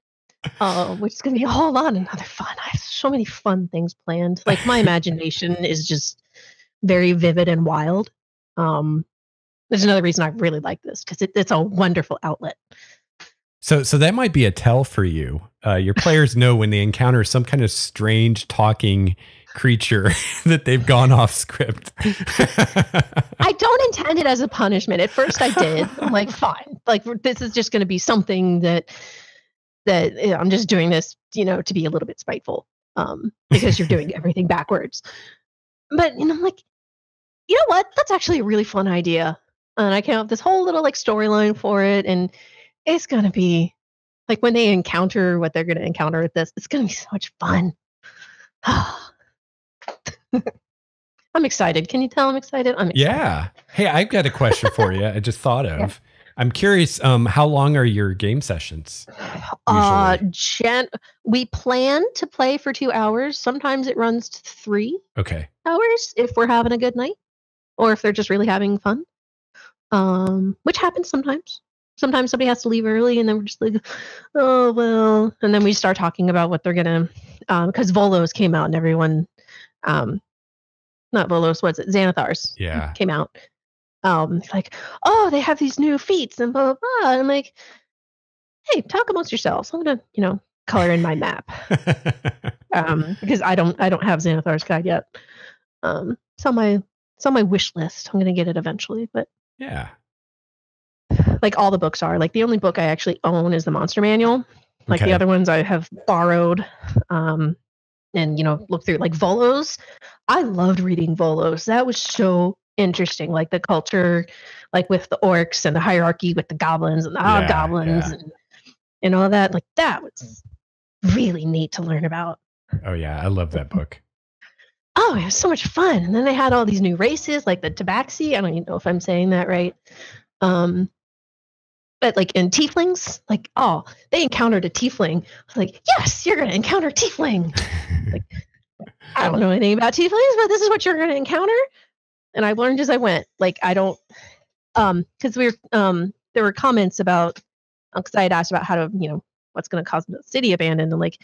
Which is going to be a whole lot another fun. I have so many fun things planned. Like, my imagination is just very vivid and wild. There's another reason I really like this, because it's a wonderful outlet. So that might be a tell for you. Your players know when they encounter some kind of strange talking creature that they've gone off script. I don't intend it as a punishment. At first I did. I'm like, fine. Like, this is just going to be something that I'm just doing this, to be a little bit spiteful, because you're doing everything backwards. But I'm like, you know what? That's actually a really fun idea. And I came up with this whole little like storyline for it, and it's going to be like, when they encounter what they're going to encounter with this, it's going to be so much fun. I'm excited. Can you tell I'm excited? I'm excited. Yeah. Hey, I've got a question for you. I just thought of. Yeah. I'm curious, how long are your game sessions? We plan to play for 2 hours. Sometimes it runs to 3 hours if we're having a good night. or if they're just really having fun, which happens sometimes. Sometimes somebody has to leave early, and then we're just like, oh well, and then we start talking about what they're gonna, because Volos came out and everyone, not Volos, what's it, Xanathars, Yeah. came out. Like, oh, they have these new feats and blah blah blah. And I'm like, hey, talk amongst yourselves. I'm gonna, color in my map, because I don't have Xanathar's Guide yet. It's on my wish list. I'm gonna get it eventually, but Yeah. like all the books are. Like the only book I actually own is the Monster Manual. Like Okay. the other ones I have borrowed, and look through. Like Volos, I loved reading Volos. That was so interesting. Like the culture, like with the orcs and the hierarchy with the goblins and the hobgoblins and all that. Like that was really neat to learn about. Oh yeah, I love that book. Oh, it was so much fun. And then they had all these new races, like the Tabaxi. I don't even know if I'm saying that right. But like in tieflings, like, oh, they encountered a tiefling. I was like, yes, you're going to encounter tiefling. Like, I don't know anything about tieflings, but this is what you're going to encounter. And I learned as I went. Like, I don't, because there were comments about, because I had asked about how to, what's going to cause the city abandoned, and like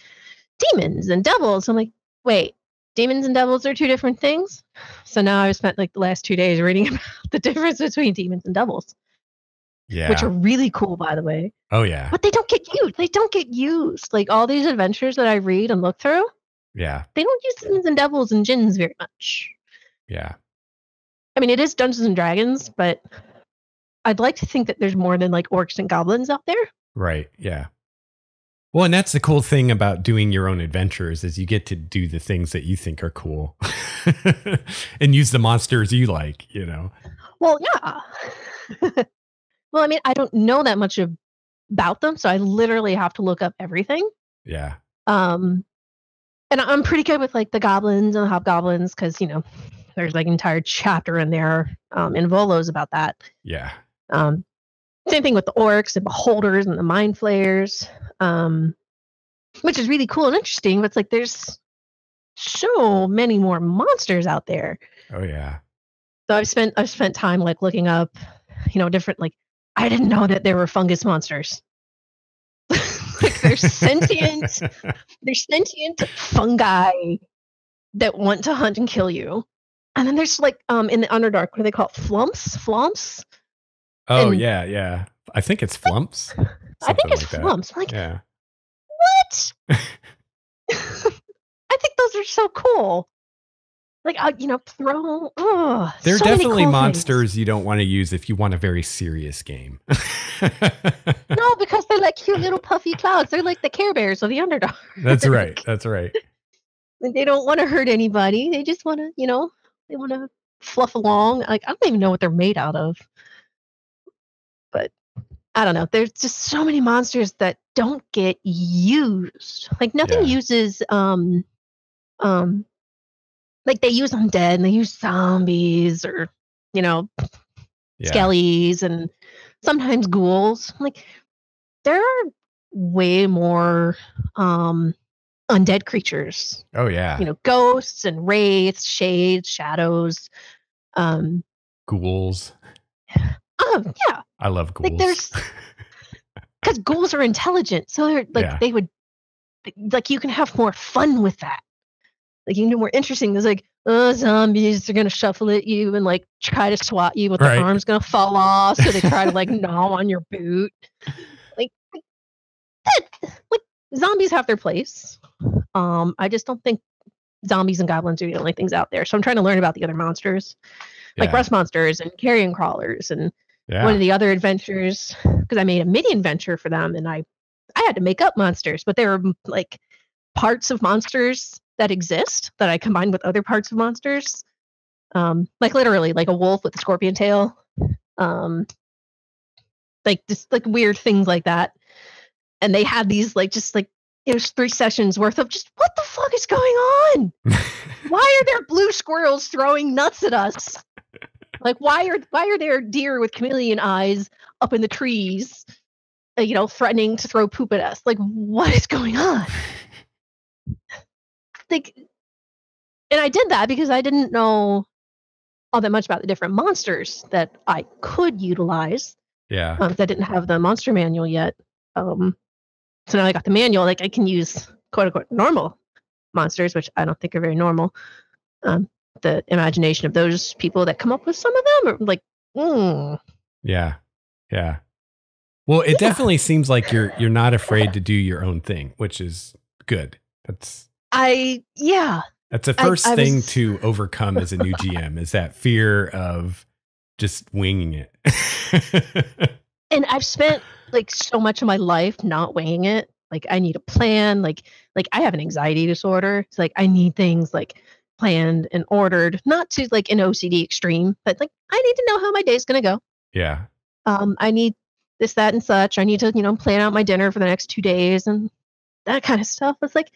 demons and devils. I'm like, wait, demons and devils are two different things. So now I've spent like the last 2 days reading about the difference between demons and devils. Yeah. Which are really cool, by the way. Oh yeah. But they don't get used. They don't get used. Like all these adventures that I read and look through, Yeah. they don't use demons and devils and djinns very much. Yeah. I mean, it is Dungeons and Dragons, but I'd like to think that there's more than like orcs and goblins out there. Right. Yeah. Well, and that's the cool thing about doing your own adventures is you get to do the things that you think are cool and use the monsters you like, Well, yeah. Well, I mean, I don't know that much about them, so I literally have to look up everything. Yeah. And I'm pretty good with like the goblins and the hobgoblins because, there's like an entire chapter in there in Volos about that. Yeah. Same thing with the orcs and beholders and the mind flayers, which is really cool and interesting. But it's like there's so many more monsters out there. Oh yeah. So I've spent time like looking up, different, like, I didn't know that there were fungus monsters. Like there's sentient fungi that want to hunt and kill you. And then there's like in the Underdark, what do they call it? Flumps? Oh And- yeah. I think it's flumps. I think it's like that. flumps. I'm like, Yeah. what? I think those are so cool. Like, throw. Oh, They're so many definitely cool monsters you don't want to use if you want a very serious game. things. No, because they're like cute little puffy clouds. They're like the Care Bears of the Underdark. That's right. That's right. They don't want to hurt anybody. They just want to, they want to fluff along. Like, I don't even know what they're made out of. But I don't know. There's just so many monsters that don't get used. Like nothing Yeah. uses like they use undead and they use zombies or Yeah. skellies and sometimes ghouls. Like there are way more undead creatures. Oh yeah. Ghosts and wraiths, shades, shadows. Ghouls. Yeah. I love ghouls. Like there's because ghouls are intelligent, so they're like Yeah. they would like you can have more fun with that. Like you can do more interesting. There's like zombies are gonna shuffle at you and like try to swat you, but Right. the arm's gonna fall off, so they try to like gnaw on your boot. Like zombies have their place. I just don't think zombies and goblins are the only things out there. So I'm trying to learn about the other monsters, like Yeah. rust monsters and carrion crawlers and Yeah. one of the other adventures, because I made a mini adventure for them and I had to make up monsters, but there were like parts of monsters that exist that I combined with other parts of monsters. Like literally like a wolf with a scorpion tail. Like just like weird things like that. And they had these like just like it was 3 sessions worth of just what the fuck is going on? Why are there blue squirrels throwing nuts at us? Like why are there deer with chameleon eyes up in the trees, threatening to throw poop at us? Like what is going on? Like, and I did that because I didn't know all that much about the different monsters that I could utilize. Yeah. Because I didn't have the monster manual yet. So now I got the manual. Like, I can use quote unquote normal monsters, which I don't think are very normal. The imagination of those people that come up with some of them are like, Yeah. Yeah. Well, it definitely seems like you're not afraid to do your own thing, which is good. That's the first thing to overcome as a new GM is that fear of just winging it. And I've spent like so much of my life not winging it. Like, I need a plan. Like I have an anxiety disorder. It's like I need things like planned and ordered, not to like an OCD extreme, but like I need to know how my day's gonna go. Yeah. I need this, that, and such. I need to, plan out my dinner for the next 2 days and that kind of stuff. It's like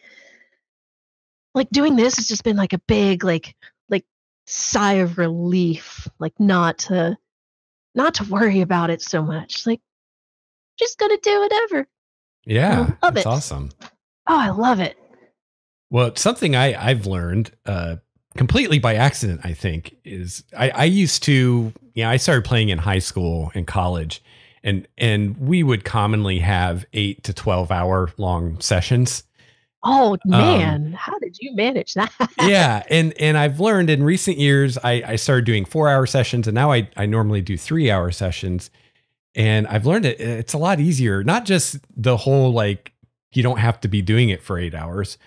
doing this has just been like a big like sigh of relief, like not to worry about it so much. Like, just gonna do whatever. Yeah, that's awesome. Oh, I love it. Well, something I've learned completely by accident, I think, is I used to, I started playing in high school and college, and we would commonly have 8 to 12 hour long sessions. Oh man, how did you manage that? Yeah, and I've learned in recent years, I started doing 4-hour sessions, and now I normally do 3-hour sessions. And I've learned it's a lot easier, not just the whole, like, you don't have to be doing it for 8 hours,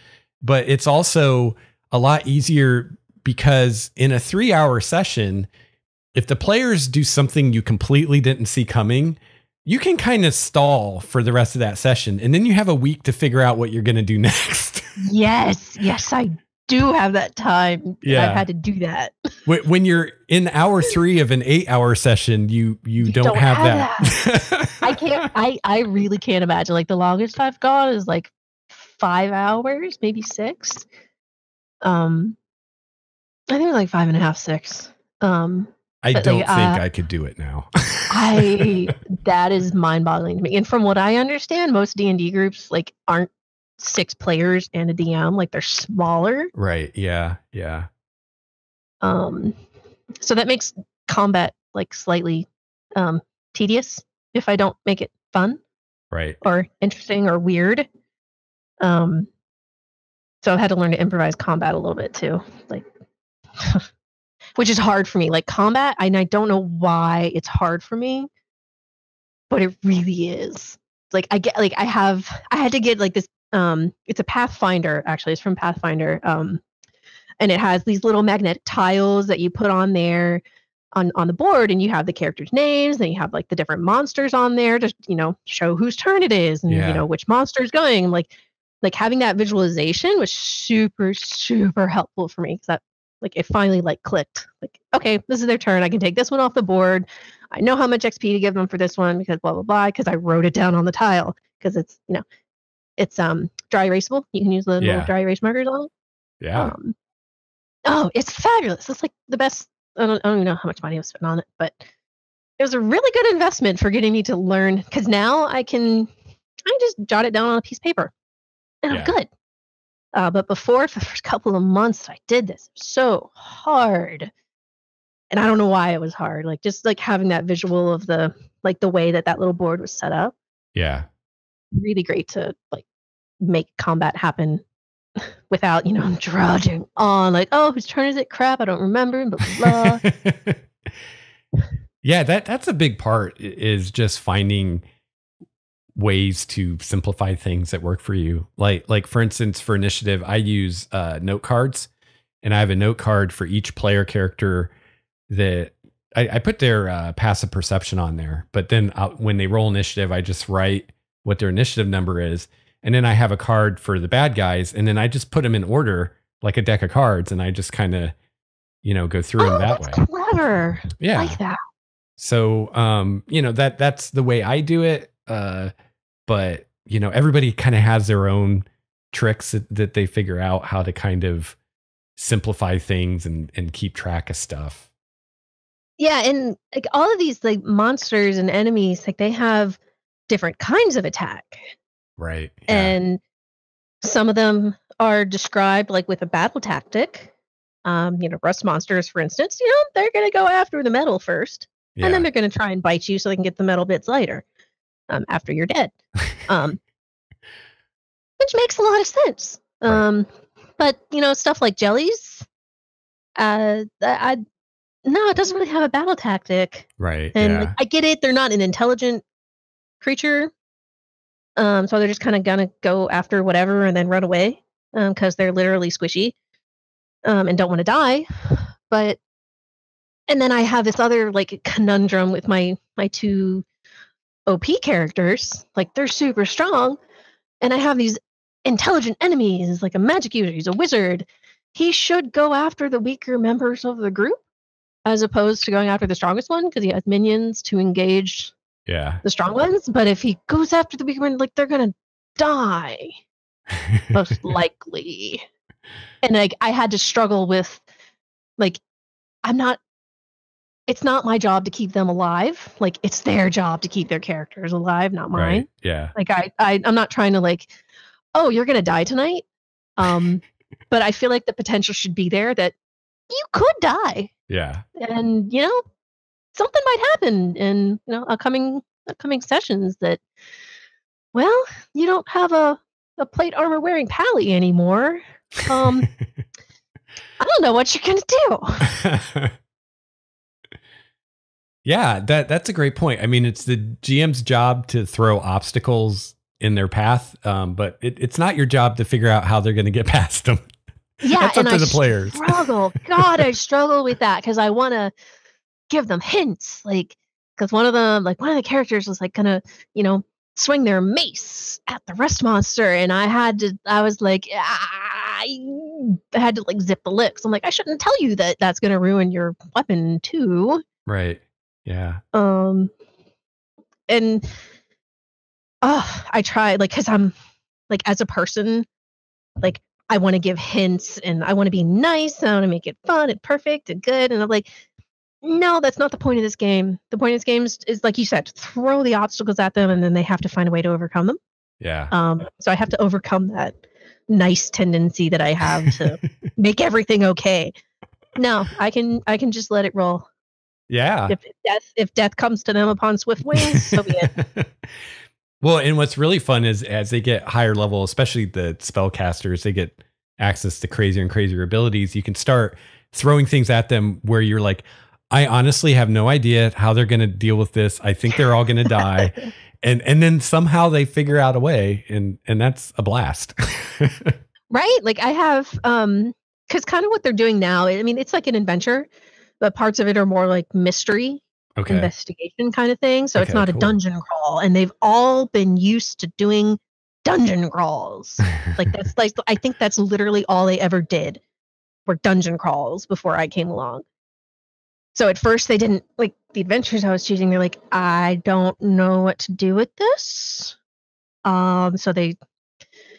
but it's also a lot easier because in a 3-hour session, if the players do something you completely didn't see coming, you can kind of stall for the rest of that session. And then you have a week to figure out what you're going to do next. Yes, I do have that time. Yeah. I've had to do that. When you're in hour 3 of an 8-hour session, you don't have that. I can't, I really can't imagine. Like, the longest I've gone is like 5 hours, maybe 6. I think it was like 5.5, 6. I don't think I could do it now. That is mind-boggling to me. And from what I understand, most D&D groups like aren't 6 players and a DM, like they're smaller. Right. Yeah. So that makes combat like slightly tedious if I don't make it fun. Right. Or interesting or weird. So I've had to learn to improvise combat a little bit too. Like which is hard for me. Like combat, and I don't know why it's hard for me, but it really is. Like I had to get like this it's a Pathfinder, actually. It's from Pathfinder. And it has these little magnetic tiles that you put on there on the board, and you have the characters' names, and you have like the different monsters on there to, show whose turn it is and which monster is going. Like having that visualization was super, super helpful for me, because that it finally clicked. Like, okay, this is their turn. I can take this one off the board. I know how much XP to give them for this one because blah blah blah, because I wrote it down on the tile, because it's it's dry erasable. You can use the little dry erase markers on it. Yeah. Oh, it's fabulous. It's like the best. I don't even know how much money I was spending on it, but it was a really good investment for getting me to learn, because now I just jot it down on a piece of paper and I'm good. But before, for the first couple of months I did this, it was so hard. And I don't know why it was hard. Like, just having that visual of the way that little board was set up. Yeah. Really great to make combat happen without, drudging on, oh, whose turn is it? Crap, I don't remember, blah, blah, blah. Yeah, that's a big part, is just finding ways to simplify things that work for you. Like for instance, for initiative, I use note cards, and I have a note card for each player character that I put their passive perception on there. But then when they roll initiative, I just write what their initiative number is. And then I have a card for the bad guys, and then I just put them in order, like a deck of cards, and I just kind of, go through them that way. Clever. Yeah. I like that. So, that's the way I do it. But, everybody kind of has their own tricks that they figure out how to kind of simplify things and keep track of stuff. Yeah. And all of these monsters and enemies, they have different kinds of attack. Right. Yeah. And some of them are described with a battle tactic. Rust monsters, for instance, they're going to go after the metal first, and then they're going to try and bite you so they can get the metal bits later, after you're dead. Which makes a lot of sense. Right. But stuff like jellies, no, it doesn't really have a battle tactic. Right. And like, I get it; they're not an intelligent creature, so they're just kind of gonna go after whatever and then run away, because they're literally squishy, and don't want to die. And then I have this other like conundrum with my two OP characters. Like, they're super strong, and I have these intelligent enemies, like a magic user, he's a wizard. He should go after the weaker members of the group as opposed to going after the strongest one, because he has minions to engage the strong ones. But if he goes after the weaker one, like, they're gonna die most likely. And like, I had to struggle with, like, it's not my job to keep them alive. Like, it's their job to keep their characters alive, not mine. Right. Yeah. Like, I'm not trying to like, oh, you're gonna die tonight. But I feel like the potential should be there that you could die. Yeah. And something might happen in upcoming sessions that, well, you don't have a plate armor wearing pally anymore. I don't know what you're gonna do. Yeah, that's a great point. I mean, it's the GM's job to throw obstacles in their path, but it's not your job to figure out how they're going to get past them. Yeah, that's up to the players. I struggle with that, because I want to give them hints, like, because one of the characters was like gonna swing their mace at the rust monster, and I had to like zip the lips. I'm like, I shouldn't tell you that that's gonna ruin your weapon too. Right. Yeah. And I try, like, because I'm like, as a person, like, I want to give hints and I want to be nice and I want to make it fun and perfect and good, and I'm like, no, that's not the point of this game. The point of this game is like you said, throw the obstacles at them and then they have to find a way to overcome them. Yeah. So I have to overcome that nice tendency that I have to make everything okay. No, I can just let it roll. Yeah. If death comes to them upon swift wings, so be it. Well, and what's really fun is as they get higher level, especially the spellcasters, they get access to crazier and crazier abilities. You can start throwing things at them where you're like, I honestly have no idea how they're going to deal with this. I think they're all going to die. And then somehow they figure out a way, and that's a blast. Right? Like, I have, because kind of what they're doing now, I mean, it's like an adventure, but parts of it are more like mystery, investigation kind of thing. So it's not a dungeon crawl, and they've all been used to doing dungeon crawls. Like, I think that's literally all they ever did were dungeon crawls before I came along. So at first they didn't like the adventures I was choosing. They're like, I don't know what to do with this. So it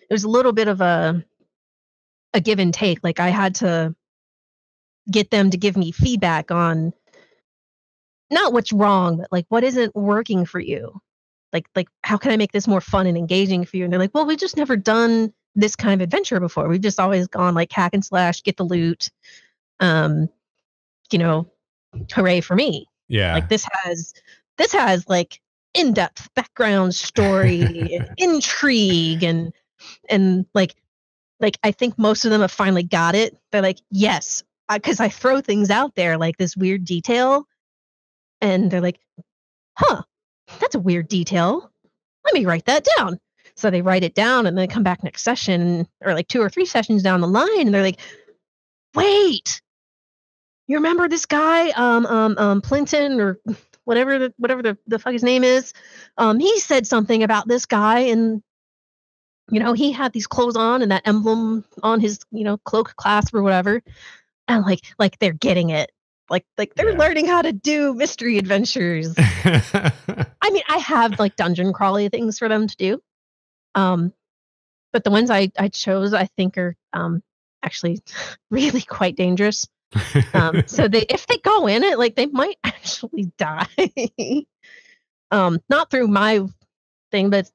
was a little bit of a give and take. Like, I had to get them to give me feedback on not what's wrong, but like, what isn't working for you? Like how can I make this more fun and engaging for you? And they're like, well, we've just never done this kind of adventure before. We've just always gone like hack and slash, get the loot. Hooray for me. Yeah. Like, this has like in-depth background story and intrigue and like I think most of them have finally got it. They're like, yes, because I throw things out there like this weird detail, and they're like, huh, that's a weird detail. Let me write that down. So they write it down, and then they come back next session, or like 2 or 3 sessions down the line, and they're like, wait, you remember this guy, Plinton, or whatever the fuck his name is? He said something about this guy, and he had these clothes on and that emblem on his cloak, clasp, or whatever. And like they're getting it. Like they're learning how to do mystery adventures. I mean, I have like dungeon crawly things for them to do. But the ones I chose, I think, are actually really quite dangerous. So if they go in it, like, they might actually die. Not through my thing, but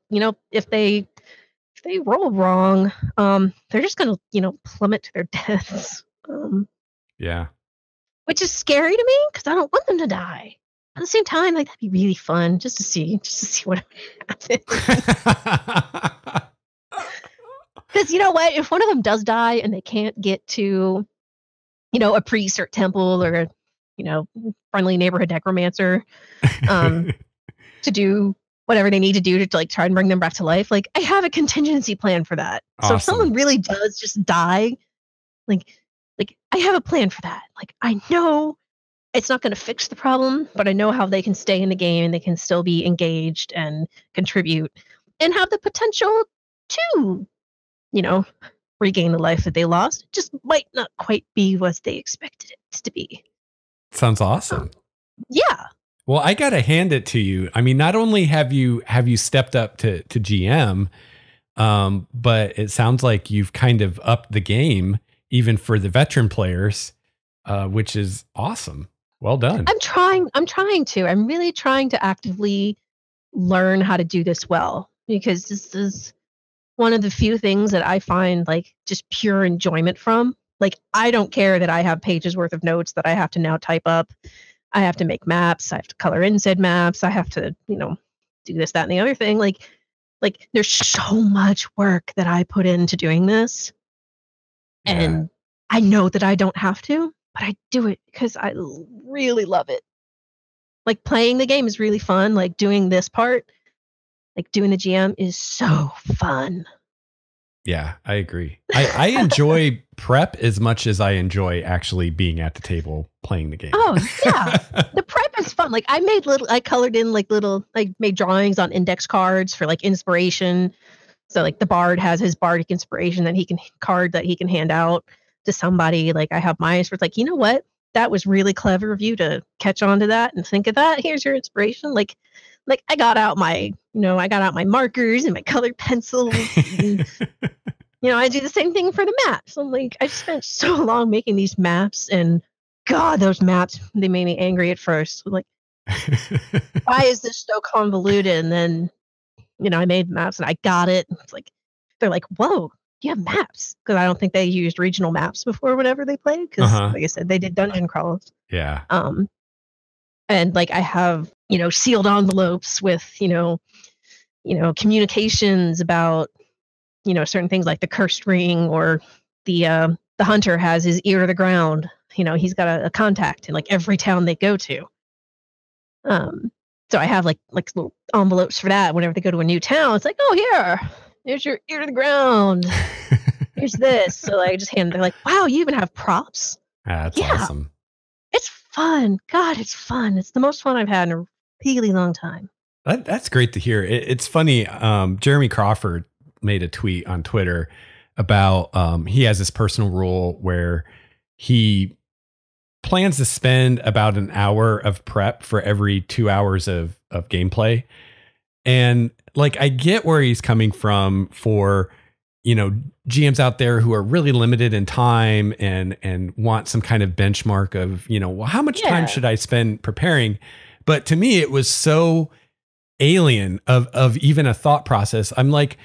if they roll wrong, they're just gonna plummet to their deaths. Yeah. Which is scary to me because I don't want them to die. At the same time, like that'd be really fun just to see what happens. Because you know what? If one of them does die and they can't get to, a priest or temple or, friendly neighborhood necromancer, to do whatever they need to do to like try and bring them back to life, like I have a contingency plan for that. Awesome. So if someone really does just die, like I have a plan for that. Like I know it's not going to fix the problem, but I know how they can stay in the game and they can still be engaged and contribute and have the potential to, regain the life that they lost. It just might not quite be what they expected it to be. Sounds awesome. Yeah. Well, I got to hand it to you. I mean, not only have you stepped up to GM, but it sounds like you've kind of upped the game even for the veteran players, which is awesome. Well done. I'm trying to. I'm really trying to actively learn how to do this well, because this is one of the few things that I find like just pure enjoyment from. Like, I don't care that I have pages worth of notes that I have to now type up. I have to make maps. I have to color in said maps. I have to, do this, that, and the other thing. Like there's so much work that I put into doing this. Yeah. And I know that I don't have to, but I do it because I really love it. Like playing the game is really fun. Like doing this part, like doing the GM is so fun. Yeah, I agree. I enjoy prep as much as I enjoy actually being at the table playing the game. Oh yeah, the prep is fun. Like I colored in I made drawings on index cards for like inspiration. So like the bard has his bardic inspiration that he can hand out to somebody. Like I have mine for like, you know what? That was really clever of you to catch on to that and think of that. Here's your inspiration. Like I got out my markers and my colored pencils. And, I do the same thing for the maps. I'm like, I spent so long making these maps, and God, those maps, they made me angry at first. Like, why is this so convoluted? And then, I made maps and I got it. It's like, they're like, whoa, you have maps. Because I don't think they used regional maps before whenever they played. Because like I said, they did dungeon crawls. Yeah. And like I have, sealed envelopes with, communications about, certain things like the cursed ring, or the hunter has his ear to the ground. He's got a contact in like every town they go to. So I have like little envelopes for that. Whenever they go to a new town, it's like, oh, here's your ear to the ground. Here's this. So I just hand them. They're like, wow, you even have props. That's awesome. It's fun. God, it's fun. It's the most fun I've had in a really long time. That's great to hear. It's funny. Jeremy Crawford made a tweet on Twitter about he has this personal rule where he plans to spend about an hour of prep for every 2 hours of gameplay. And like, I get where he's coming from for, GMs out there who are really limited in time and want some kind of benchmark of, well, how much time should I spend preparing? But to me, it was so alien of even a thought process. I'm like,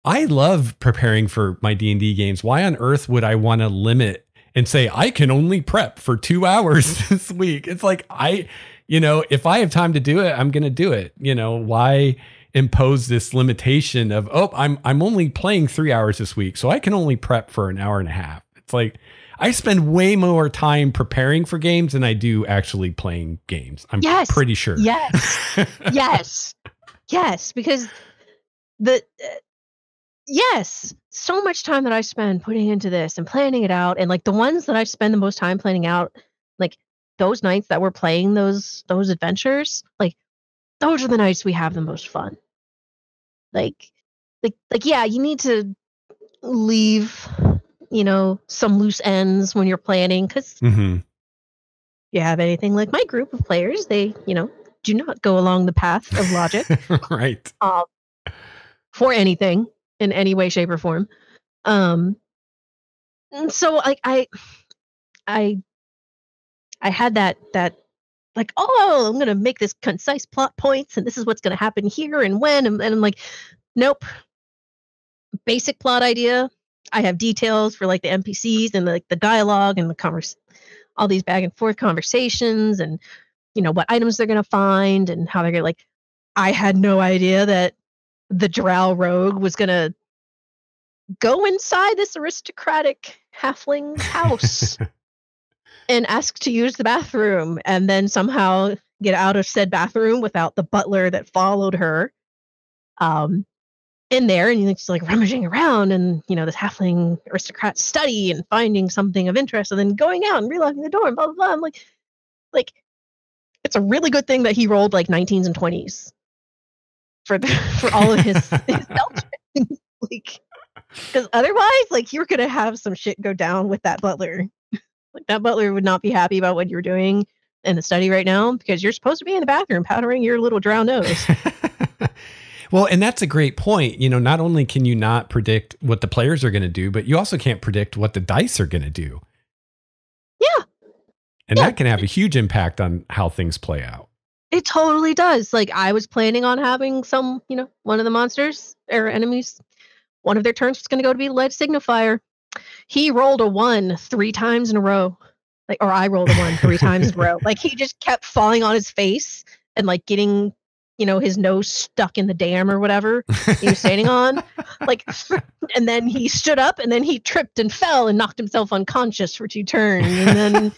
I love preparing for my D&D games. Why on earth would I want to limit and say, I can only prep for 2 hours this week? It's like, if I have time to do it, I'm going to do it. Why impose this limitation of, I'm only playing 3 hours this week, so I can only prep for an hour and a half. It's like, I spend way more time preparing for games than I do actually playing games. I'm pretty sure. Yes. Yes. Because so much time that I spend putting into this and planning it out, and like the ones that I spend the most time planning out, like those nights that we're playing those adventures, like those are the nights we have the most fun. Like yeah, you need to leave, some loose ends when you're planning, because you have anything like my group of players, they, do not go along the path of logic. Right. For anything in any way, shape, or form. And so like I had that like, oh, I'm gonna make this concise plot points, and this is what's gonna happen here and when, and I'm like, nope. Basic plot idea. I have details for like the NPCs and like the dialogue and the all these back and forth conversations and, what items they're going to find and how they're going to like, I had no idea that the drow rogue was going to go inside this aristocratic halfling house and ask to use the bathroom and then somehow get out of said bathroom without the butler that followed her in there. And she's like rummaging around and, this halfling aristocrat study and finding something of interest and then going out and relocking the door and blah, blah, blah. I'm like, it's a really good thing that he rolled like 19s and 20s for all of his spell checks. Because otherwise, you're going to have some shit go down with that butler. That butler would not be happy about what you're doing in the study right now because you're supposed to be in the bathroom powdering your little drow nose. Well, and that's a great point. Not only can you not predict what the players are going to do, but you also can't predict what the dice are going to do. Yeah. And that can have a huge impact on how things play out. It totally does. I was planning on having some, one of the monsters or enemies, one of their turns was going to go to be lead signifier. He rolled a 1 3 times in a row. Or I rolled a 1 3 times in a row. He just kept falling on his face and getting, his nose stuck in the dam or whatever he was standing on. And then he stood up and then he tripped and fell and knocked himself unconscious for 2 turns. And then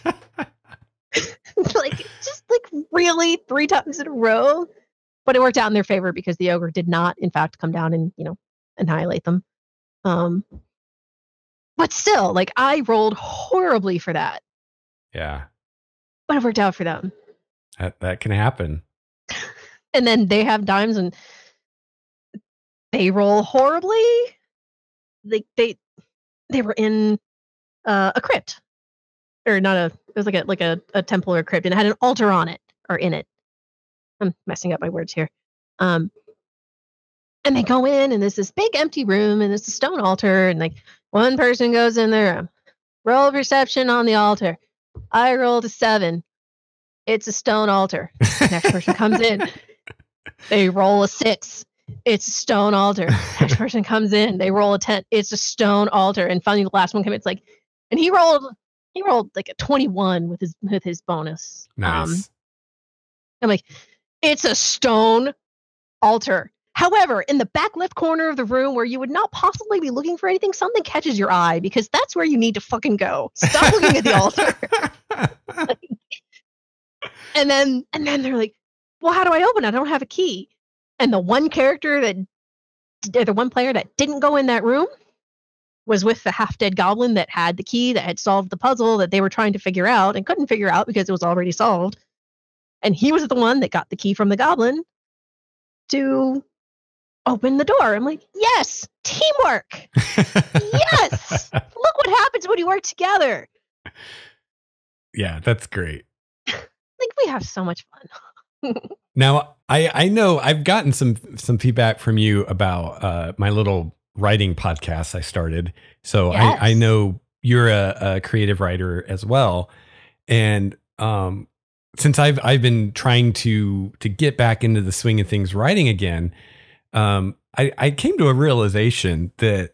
really 3 times in a row. But it worked out in their favor because the ogre did not, in fact, come down and, annihilate them. But still, I rolled horribly for that. Yeah. But it worked out for them. That can happen. And then they have dimes and they roll horribly. They were in a crypt. Or not it was like a temple or a crypt and it had an altar on it or in it. I'm messing up my words here. And they go in and there's this big empty room and there's a stone altar and one person goes in the room. Roll perception on the altar. I rolled a 7. It's a stone altar. Next person comes in. They roll a 6. It's a stone altar. Next person comes in. They roll a 10. It's a stone altar. And finally the last one comes in. And he rolled a 21 with his bonus. Nice. I'm like, it's a stone altar. However, in the back left corner of the room where you would not possibly be looking for anything, something catches your eye because that's where you need to fucking go. Stop looking at the altar. And then they're like, well, how do I open it? I don't have a key. And the one player that didn't go in that room was with the half-dead goblin that had the key, that had solved the puzzle that they were trying to figure out and couldn't figure out because it was already solved. And he was the one that got the key from the goblin to open the door. I'm like, yes, teamwork. Yes. Look what happens when you work together. Yeah, that's great. We have so much fun. Now, I know I've gotten some feedback from you about my little writing podcast I started. So yes. I know you're a creative writer as well. And since I've been trying to get back into the swing of things writing again, I came to a realization that,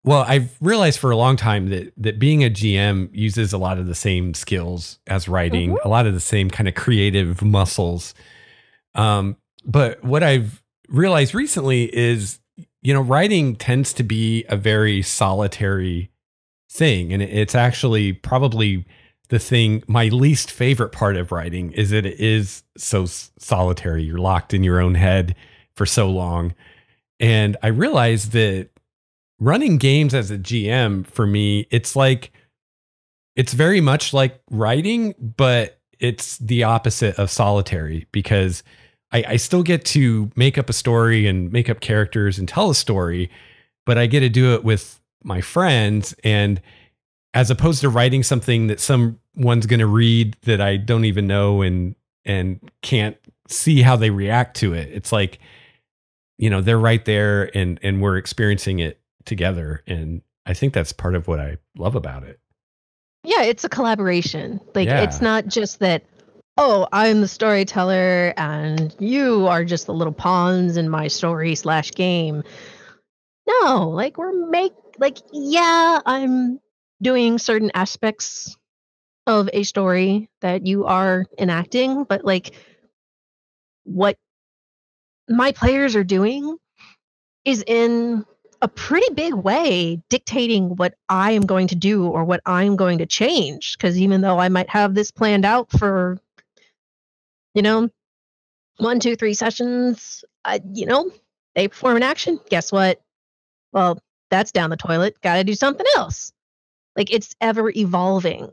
well, I've realized for a long time that being a GM uses a lot of the same skills as writing, a lot of the same kind of creative muscles. But what I've realized recently is, writing tends to be a very solitary thing. And it's actually probably the thing, my least favorite part of writing is that it is so solitary. You're locked in your own head for so long. And I realized that running games as a GM for me, it's very much like writing, but it's the opposite of solitary because I still get to make up a story and make up characters and tell a story, but I get to do it with my friends. And as opposed to writing something that someone's going to read that I don't even know and can't see how they react to it. It's like, they're right there and we're experiencing it together. And I think that's part of what I love about it. Yeah, it's a collaboration. It's not just that, oh, I'm the storyteller and you are just the little pawns in my story / game. No, I'm doing certain aspects of a story that you are enacting, but like what my players are doing is in a pretty big way dictating what I am going to do or what I'm going to change. Because even though I might have this planned out for, you know, 1, 2, 3 sessions, they perform an action. Guess what? Well, that's down the toilet. Got to do something else. Like it's ever evolving.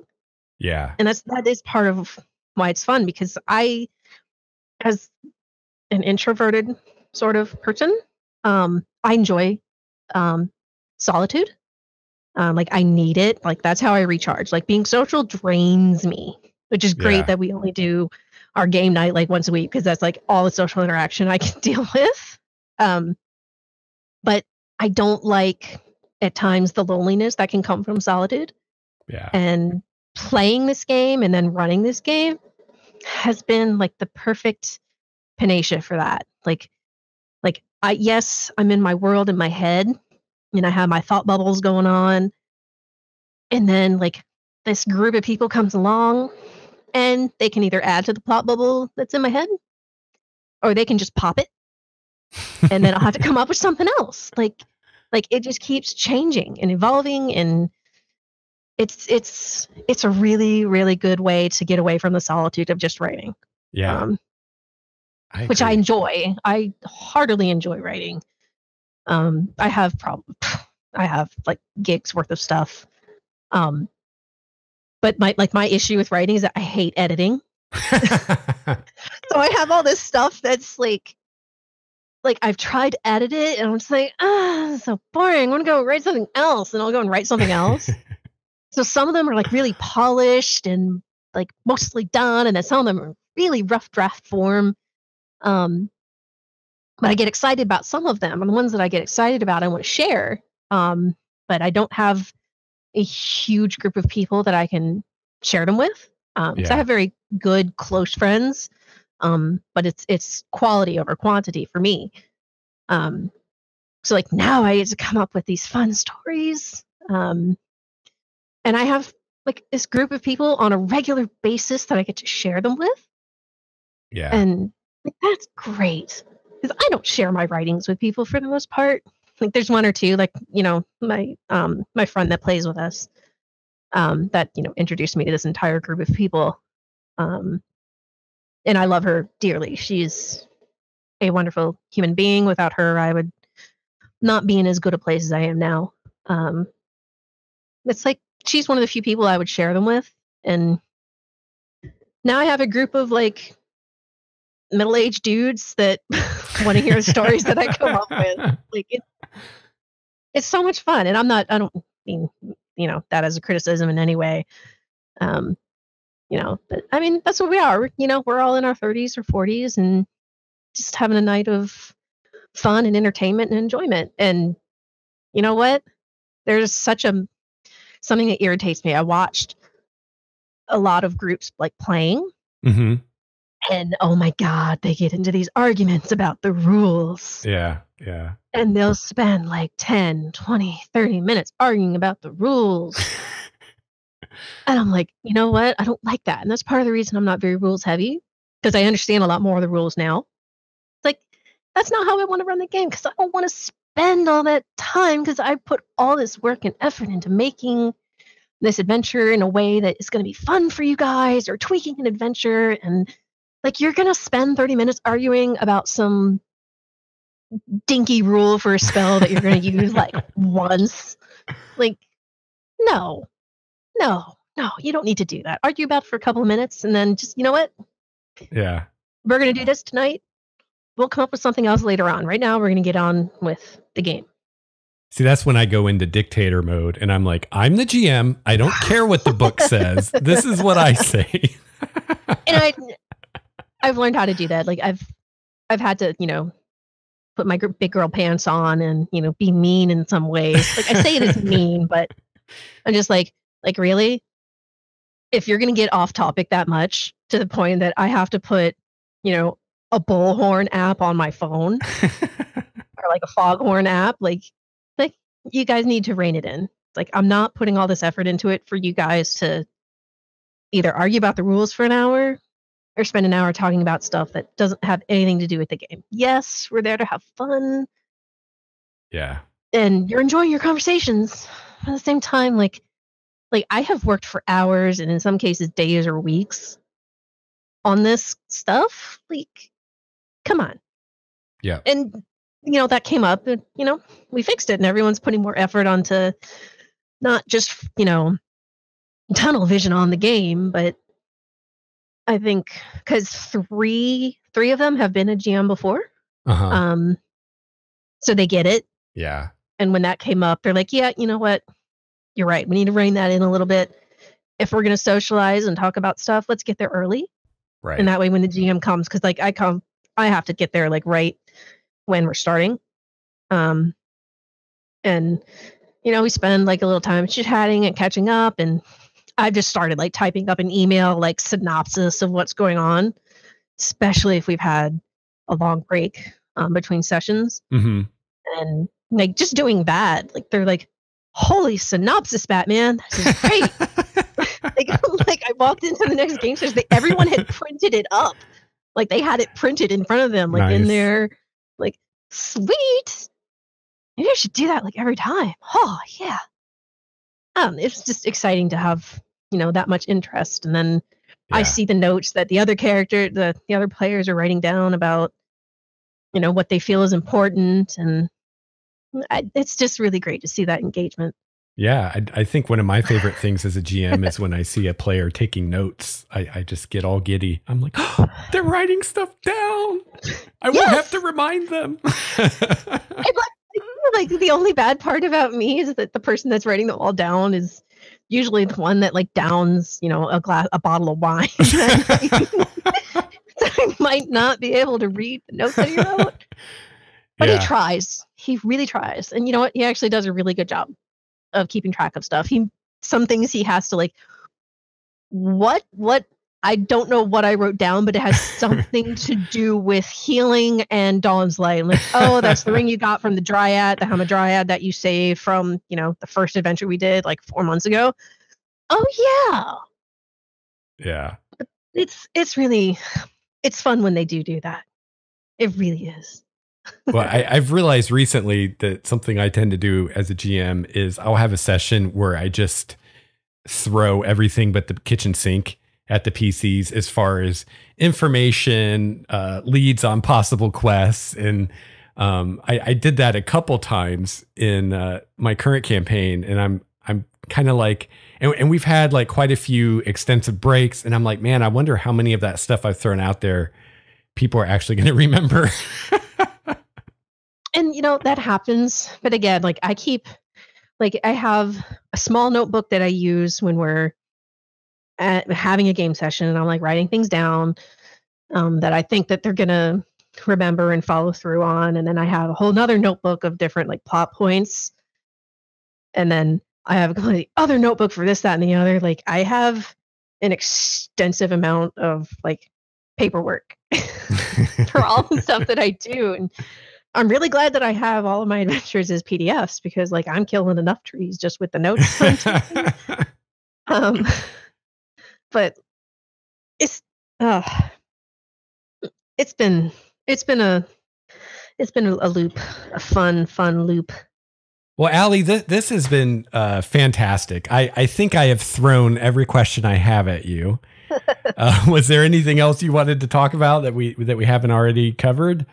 Yeah. And that is part of why it's fun, because I, as an introverted sort of person, I enjoy solitude. Like I need it. Like that's how I recharge. Like being social drains me, which is great Yeah. that we only do our game night like once a week, because that's like all the social interaction I can deal with. But I don't like at times the loneliness that can come from solitude. Yeah. And playing this game and then running this game has been like the perfect panacea for that. Like I'm in my world in my head, and I have my thought bubbles going on. And then like this group of people comes along and they can either add to the plot bubble that's in my head, or they can just pop it. And then I'll have to come up with something else. Like it just keeps changing and evolving, and it's a really, really good way to get away from the solitude of just writing. Yeah. Which I enjoy. I heartily enjoy writing. I have like gigs worth of stuff. But my issue with writing is that I hate editing. So I have all this stuff that's like I've tried to edit it, and I'm just like, it's so boring. I want to go write something else, and I'll go and write something else. So some of them are like really polished and like mostly done, and then some of them are really rough draft form. But I get excited about some of them, and the ones that I get excited about, I want to share. But I don't have a huge group of people that I can share them with. So I have very good, close friends. But it's quality over quantity for me. So like now I get to come up with these fun stories. And I have like this group of people on a regular basis that I get to share them with. Yeah. And like, that's great, because I don't share my writings with people for the most part. Like there's one or two, like, my friend that plays with us, that, introduced me to this entire group of people. And I love her dearly. She's a wonderful human being. Without her, I would not be in as good a place as I am now. It's like she's one of the few people I would share them with. And now I have a group of like middle-aged dudes that want to hear the stories that I come up with. Like it's so much fun. And I don't mean, that as a criticism in any way. But I mean, that's what we are. We're all in our 30s or 40s and just having a night of fun and entertainment and enjoyment. And you know what? There's something that irritates me. I watched a lot of groups like playing. Mm-hmm. And oh my God, they get into these arguments about the rules. Yeah. Yeah. And they'll spend like 10, 20, 30 minutes arguing about the rules. And I'm like, you know what? I don't like that. And that's part of the reason I'm not very rules heavy, because I understand a lot more of the rules now. It's like, that's not how I want to run the game, because I don't want to spend all that time, because I put all this work and effort into making this adventure in a way that is going to be fun for you guys, or tweaking an adventure. And like, you're going to spend 30 minutes arguing about some dinky rule for a spell that you're going to use like once. Like, no, you don't need to do that. Argue about it for a couple of minutes and then just, you know what? Yeah. We're going to do this tonight. We'll come up with something else later on. Right now, we're going to get on with the game. See, that's when I go into dictator mode and I'm like, I'm the GM. I don't care what the book says. This is what I say. And I've learned how to do that. Like I've had to, put my big girl pants on and, be mean in some ways. Like I say it is mean, but I'm just like really? If you're going to get off topic that much to the point that I have to put, a bullhorn app on my phone or like a foghorn app, like you guys need to rein it in. Like I'm not putting all this effort into it for you guys to either argue about the rules for an hour or spend an hour talking about stuff that doesn't have anything to do with the game. Yes, we're there to have fun. Yeah. And you're enjoying your conversations. At the same time, like I have worked for hours and in some cases days or weeks on this stuff. Like, come on. Yeah. And that came up and we fixed it, and everyone's putting more effort onto not just tunnel vision on the game, but I think because three of them have been a GM before. So they get it. Yeah. And when that came up, they're like, yeah, you know what? You're right. We need to rein that in a little bit. If we're going to socialize and talk about stuff, let's get there early. Right. And that way when the GM comes, because like I have to get there like right when we're starting. And we spend like a little time chit-chatting and catching up, and I've just started like typing up an email like synopsis of what's going on, especially if we've had a long break between sessions. Mm-hmm. And like just doing that, like they're like, holy synopsis, Batman, this is great. like I walked into the next game session, everyone had printed it up. Like they had it printed in front of them, like in there, like, sweet. Maybe I should do that like every time. Oh yeah. It's just exciting to have, that much interest. And then I see the notes that the other the other players are writing down about, what they feel is important. And it's just really great to see that engagement. Yeah, I think one of my favorite things as a GM is when I see a player taking notes. I just get all giddy. I'm like, oh, they're writing stuff down. I won't have to remind them. Like the only bad part about me is that the person that's writing them all down is usually the one that like downs, a bottle of wine. So I might not be able to read the notes that he wrote. But he tries. He really tries. And you know what? He actually does a really good job of keeping track of stuff. Some things he has to like, what I don't know what I wrote down, but it has something to do with healing and Dawn's Light. I'm like, oh, that's the ring you got from the Dryad, the Hamadryad that you saved from, the first adventure we did like 4 months ago. Oh yeah. Yeah. It's really, it's fun when they do that. It really is. Well, I've realized recently that something I tend to do as a GM is I'll have a session where I just throw everything but the kitchen sink at the PCs as far as information, leads on possible quests. And I did that a couple times in my current campaign. And I'm kind of like, and we've had like quite a few extensive breaks. And I'm like, man, I wonder how many of that stuff I've thrown out there people are actually going to remember. And, that happens. But again, like I have a small notebook that I use when we're having a game session, and I'm like writing things down that I think that they're going to remember and follow through on. And then I have a whole nother notebook of different like plot points. And then I have a completely other notebook for this, that, and the other. Like I have an extensive amount of like paperwork for all the stuff that I do. And I'm really glad that I have all of my adventures as PDFs, because like I'm killing enough trees just with the notes. But it's been a loop, a fun loop. Well, Allie, this has been fantastic. I think I have thrown every question I have at you. Was there anything else you wanted to talk about that we haven't already covered?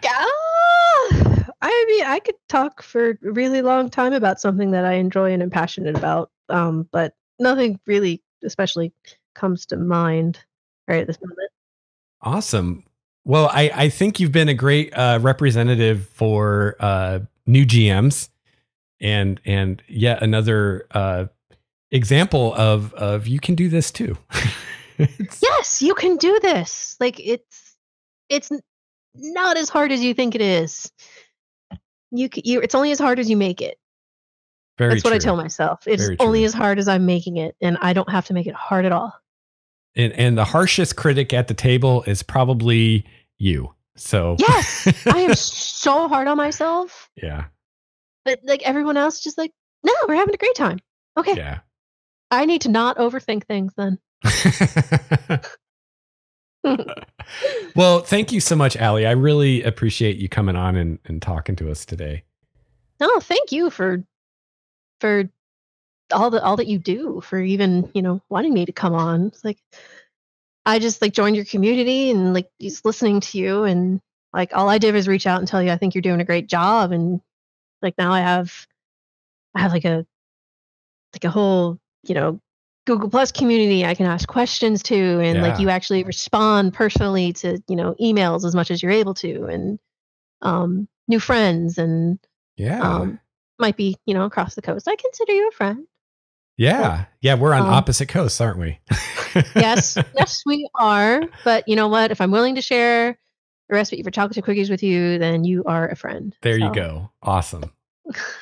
I mean, I could talk for a really long time about something that I enjoy and am passionate about, but nothing really especially comes to mind right at this moment. Awesome. Well, I think you've been a great representative for new GMs, and yet another example of you can do this too. Yes, you can do this. Like it's not as hard as you think it is. It's only as hard as you make it. That's what I tell myself. It's only as hard as I'm making it, and I don't have to make it hard at all. And the harshest critic at the table is probably you. So yes, I am so hard on myself. Yeah. But like everyone else, just like, no, we're having a great time. Okay. Yeah. I need to not overthink things then. Well, thank you so much, Allie. I really appreciate you coming on and talking to us today. No, thank you for all that you do, for even, wanting me to come on. It's like I just like joined your community and like just listening to you, and like all I did was reach out and tell you I think you're doing a great job, and like now I have like a whole, Google Plus community I can ask questions to, and like you actually respond personally to, emails as much as you're able to, and new friends, and might be, across the coast. I consider you a friend. Yeah. Yeah, we're on opposite coasts, aren't we? Yes, we are. But you know what? If I'm willing to share the recipe for chocolate chip cookies with you, then you are a friend. There you go. Awesome.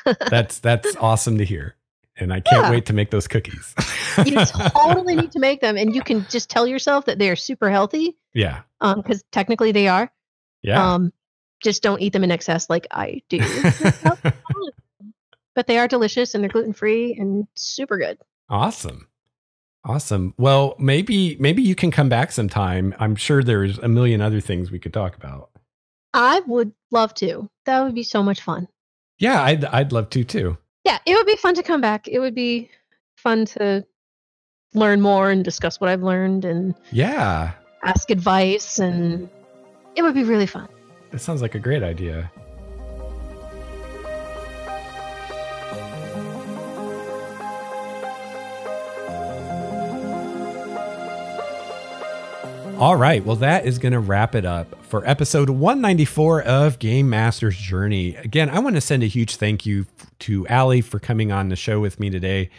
That's awesome to hear. And I can't wait to make those cookies. You totally need to make them. And you can just tell yourself that they're super healthy. Yeah. Because technically they are. Yeah. Just don't eat them in excess like I do. But they are delicious, and they're gluten-free and super good. Awesome. Well, maybe you can come back sometime. I'm sure there's a million other things we could talk about. I would love to. That would be so much fun. Yeah, I'd love to too. Yeah, it would be fun to come back. It would be fun to learn more and discuss what I've learned, and ask advice, and it would be really fun. That sounds like a great idea. All right. Well, that is going to wrap it up for episode 194 of Game Master's Journey. Again, I want to send a huge thank you to Allie for coming on the show with me today.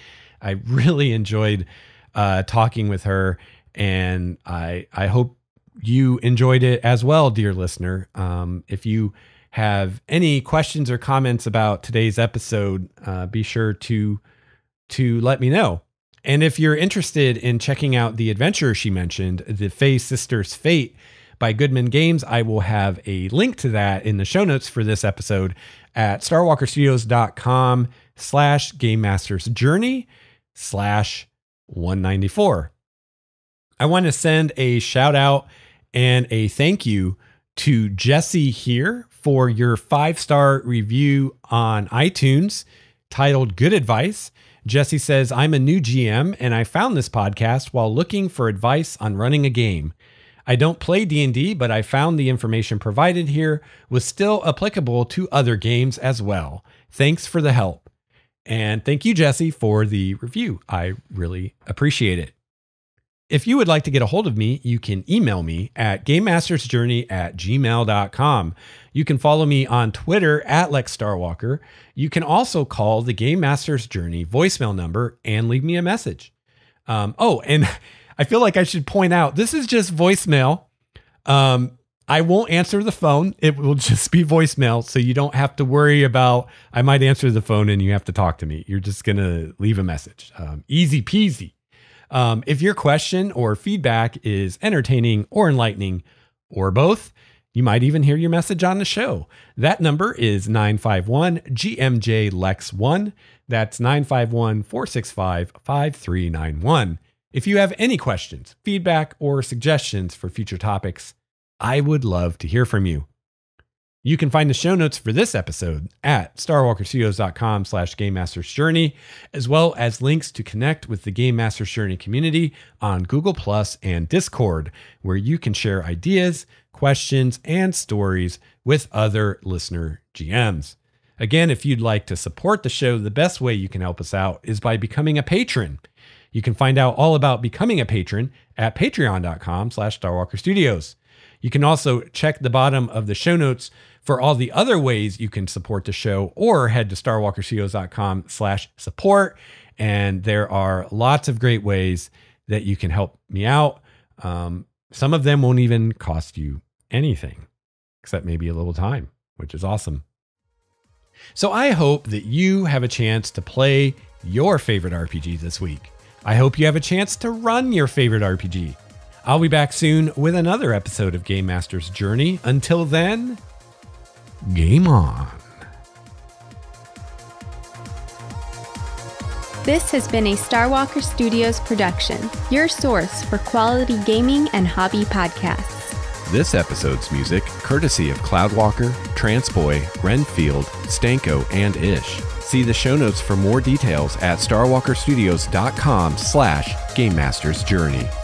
I really enjoyed talking with her, and I hope you enjoyed it as well, dear listener. If you have any questions or comments about today's episode, be sure to let me know. And if you're interested in checking out the adventure she mentioned, The Fae Sisters' Fate by Goodman Games, I will have a link to that in the show notes for this episode at starwalkerstudios.com/GameMastersJourney/194. I want to send a shout out and a thank you to Jesse here for your 5-star review on iTunes titled Good Advice. Jesse says, I'm a new GM and I found this podcast while looking for advice on running a game. I don't play D&D, but I found the information provided here was still applicable to other games as well. Thanks for the help. And thank you, Jesse, for the review. I really appreciate it. If you would like to get a hold of me, you can email me at GameMastersJourney@gmail.com. You can follow me on Twitter at Lex Starwalker. You can also call the Game Masters Journey voicemail number and leave me a message. And I feel like I should point out, this is just voicemail. I won't answer the phone. It will just be voicemail. So you don't have to worry about, I might answer the phone and you have to talk to me. You're just going to leave a message. Easy peasy. If your question or feedback is entertaining or enlightening or both, you might even hear your message on the show. That number is 951-GMJ-LEX1. That's 951-465-5391. If you have any questions, feedback, or suggestions for future topics, I would love to hear from you. You can find the show notes for this episode at starwalkerstudios.com/GameMastersJourney, as well as links to connect with the Game Masters Journey community on Google Plus and Discord, where you can share ideas, questions, and stories with other listener GMs. Again, if you'd like to support the show, the best way you can help us out is by becoming a patron. You can find out all about becoming a patron at patreon.com/StarwalkerStudios. You can also check the bottom of the show notes for all the other ways you can support the show, or head to starwalkerstudios.com/support. And there are lots of great ways that you can help me out. Some of them won't even cost you anything, except maybe a little time, which is awesome. So I hope that you have a chance to play your favorite RPG this week. I hope you have a chance to run your favorite RPG. I'll be back soon with another episode of Game Master's Journey. Until then, game on. This has been a Starwalker Studios production, your source for quality gaming and hobby podcasts. This episode's music, courtesy of Cloudwalker, Transboy, Renfield, Stanko, and Ish. See the show notes for more details at starwalkerstudios.com/GameMastersJourney.